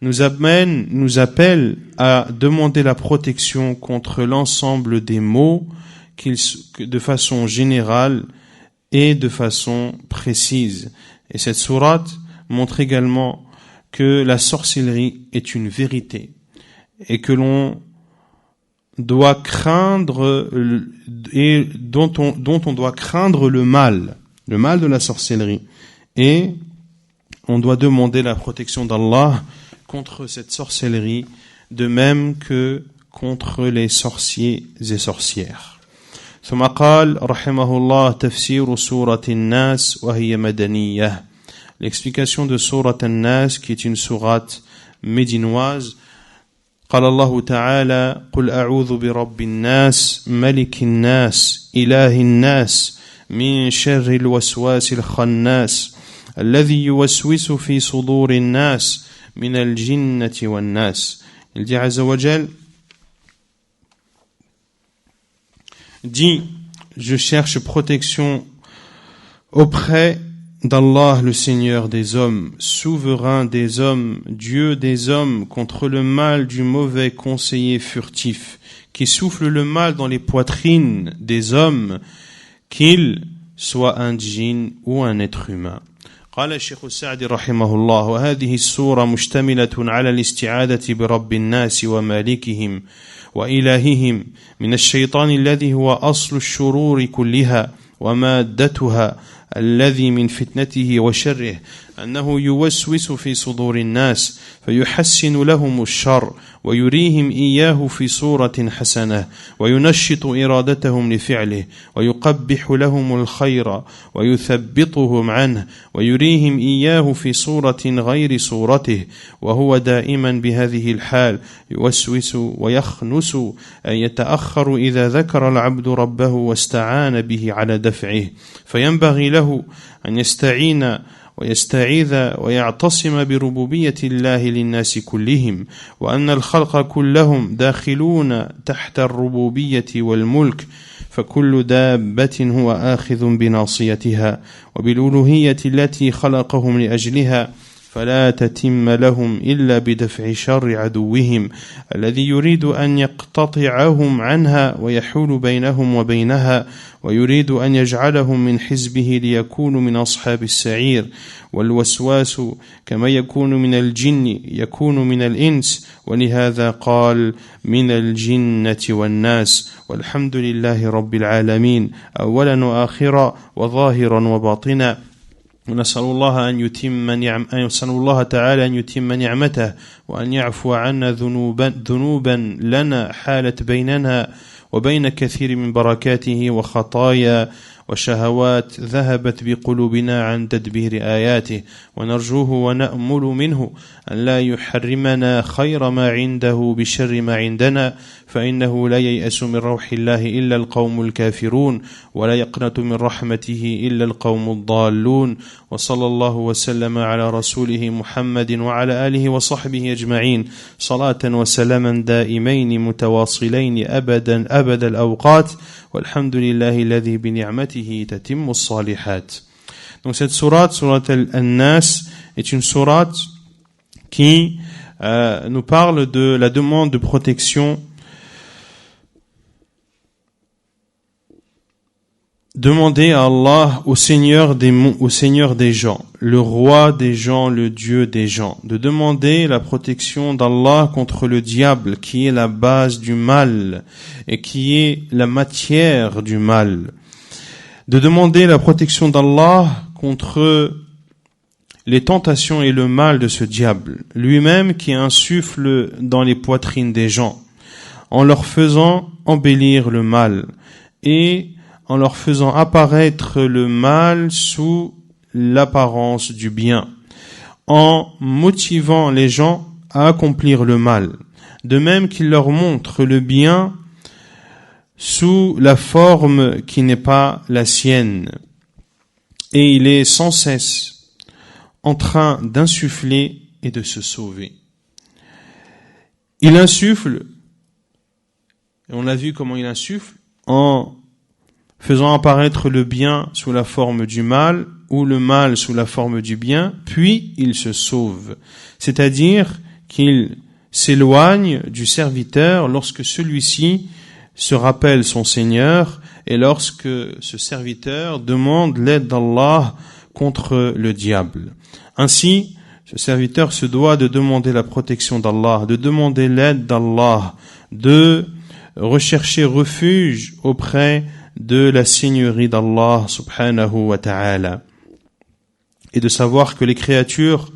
nous appelle à demander la protection contre l'ensemble des maux de façon générale et de façon précise. Et cette sourate montre également que la sorcellerie est une vérité et que l'on doit craindre et dont on doit craindre le mal de la sorcellerie, et on doit demander la protection d'Allah contre cette sorcellerie, de même que contre les sorciers et sorcières. ثم قال رحمه الله تفسير سورة الناس وهي مدنية. L'explication de سورة الناس, qui est une sourate médinoise. قال الله تعالى قل أعوذ برب الناس ملك الناس إله الناس من شر الوسواس الخناس الذي يوسوس في صدور الناس من الجنة والناس. Il dit Azza wa Jal, dit, je cherche protection auprès d'Allah, le Seigneur des hommes, souverain des hommes, Dieu des hommes, contre le mal du mauvais conseiller furtif, qui souffle le mal dans les poitrines des hommes, qu'il soit un djinn ou un être humain. قال الشيخ السعدي رحمه الله وهذه السورة مشتملة على الاستعاذة برب الناس ومالكهم وإلههم من الشيطان الذي هو أصل الشرور كلها ومادتها الذي من فتنته وشره أنه يوسوس في صدور الناس فيحسن لهم الشر ويريهم إياه في صورة حسنة وينشط إرادتهم لفعله ويقبح لهم الخير ويثبطهم عنه ويريهم إياه في صورة غير صورته وهو دائما بهذه الحال يوسوس ويخنس أن يتأخر إذا ذكر العبد ربه واستعان به على دفعه فينبغي له أن يستعين ويستعيذ ويعتصم بربوبية الله للناس كلهم وأن الخلق كلهم داخلون تحت الربوبية والملك فكل دابة هو آخذ بناصيتها وبالألوهية التي خلقهم لأجلها فلا تتم لهم إلا بدفع شر عدوهم الذي يريد أن يقتطعهم عنها ويحول بينهم وبينها ويريد أن يجعلهم من حزبه ليكونوا من أصحاب السعير والوسواس كما يكون من الجن يكون من الإنس ولهذا قال من الجنة والناس والحمد لله رب العالمين أولا وآخرا وظاهرا وباطنا ونسأل الله نسأل الله تعالى أن يتم نعمته وأن يعفو عنا ذنوبا لنا حالت بيننا وبين كثير من بركاته وخطايا وشهوات ذهبت بقلوبنا عن تدبير آياته ونرجوه ونأمل منه أن لا يحرمنا خير ما عنده بشر ما عندنا فإنه لا ييأس من روح الله إلا القوم الكافرون ولا يقنط من رحمته إلا القوم الضالون وصلى الله وسلم على رسوله محمد وعلى آله وصحبه أجمعين صلاة وسلاما دائمين متواصلين أبد الأوقات والحمد لله الذي بنعمته تتم الصالحات. Donc cette sourate Al-Nas, est une sourate qui nous parle de la demande de protection, demander à Allah, au Seigneur des gens, le roi des gens, le Dieu des gens, de demander la protection d'Allah contre le diable qui est la base du mal et qui est la matière du mal, de demander la protection d'Allah contre les tentations et le mal de ce diable, lui-même qui insuffle dans les poitrines des gens, en leur faisant embellir le mal et en leur faisant apparaître le mal sous l'apparence du bien, en motivant les gens à accomplir le mal, de même qu'il leur montre le bien sous la forme qui n'est pas la sienne. Et il est sans cesse en train d'insuffler et de se sauver. Il insuffle, et on a vu comment il insuffle, en faisant apparaître le bien sous la forme du mal ou le mal sous la forme du bien, puis il se sauve. C'est-à-dire qu'il s'éloigne du serviteur lorsque celui-ci se rappelle son Seigneur et lorsque ce serviteur demande l'aide d'Allah contre le diable. Ainsi, ce serviteur se doit de demander la protection d'Allah, de demander l'aide d'Allah, de rechercher refuge auprès de la Seigneurie d'Allah subhanahu wa ta'ala, et de savoir que les créatures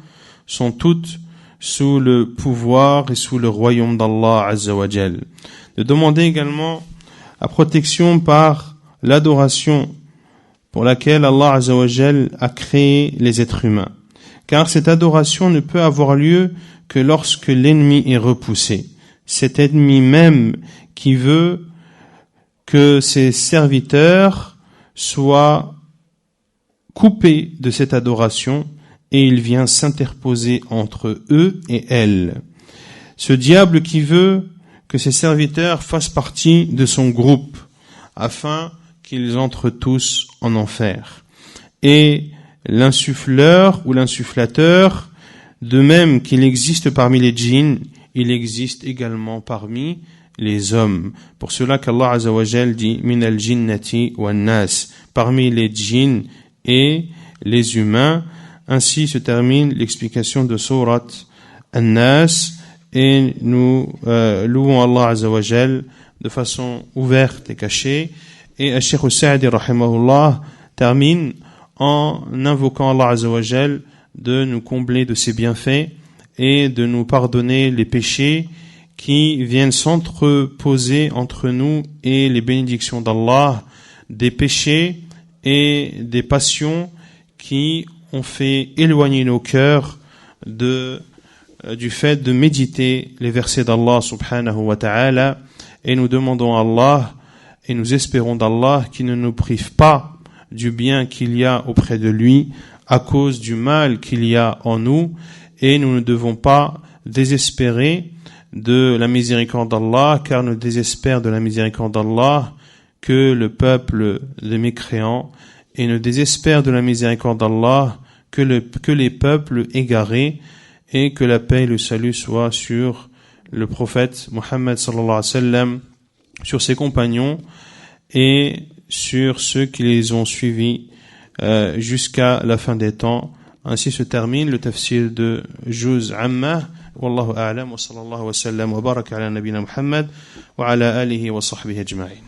sont toutes sous le pouvoir et sous le royaume d'Allah azza wa jal. De demander également la protection par l'adoration pour laquelle Allah azza wa jal a créé les êtres humains, car cette adoration ne peut avoir lieu que lorsque l'ennemi est repoussé, cet ennemi même qui veut que ses serviteurs soient coupés de cette adoration, et il vient s'interposer entre eux et elle. Ce diable qui veut que ses serviteurs fassent partie de son groupe, afin qu'ils entrent tous en enfer. Et l'insuffleur ou l'insufflateur, de même qu'il existe parmi les djinns, il existe également parmi les hommes. Pour cela qu'Allah Azza wa Jal dit min al-jinnati wan-nas, parmi les djinns et les humains. Ainsi se termine l'explication de sourate An-Nas, et nous louons Allah Azza wa Jal de façon ouverte et cachée. Et Al-Sheikh Al-Sa'di rahimahullah termine en invoquant Allah Azza wa Jal de nous combler de ses bienfaits et de nous pardonner les péchés qui viennent s'entreposer entre nous et les bénédictions d'Allah, des péchés et des passions qui ont fait éloigner nos cœurs du fait de méditer les versets d'Allah subhanahu wa ta'ala, et nous demandons à Allah et nous espérons d'Allah qu'il ne nous prive pas du bien qu'il y a auprès de lui à cause du mal qu'il y a en nous, et nous ne devons pas désespérer de la miséricorde d'Allah, car ne désespère de la miséricorde d'Allah que le peuple des mécréants, et ne désespère de la miséricorde d'Allah que les peuples égarés, et que la paix et le salut soient sur le prophète Muhammad sallallahu alayhi wa sallam, sur ses compagnons et sur ceux qui les ont suivis jusqu'à la fin des temps. Ainsi se termine le tafsir de Juz Amma. Wallahu a'lam wa sallallahu wa sallam wa baraka ala nabina Muhammad wa ala alihi wa sahbihi ajma'in.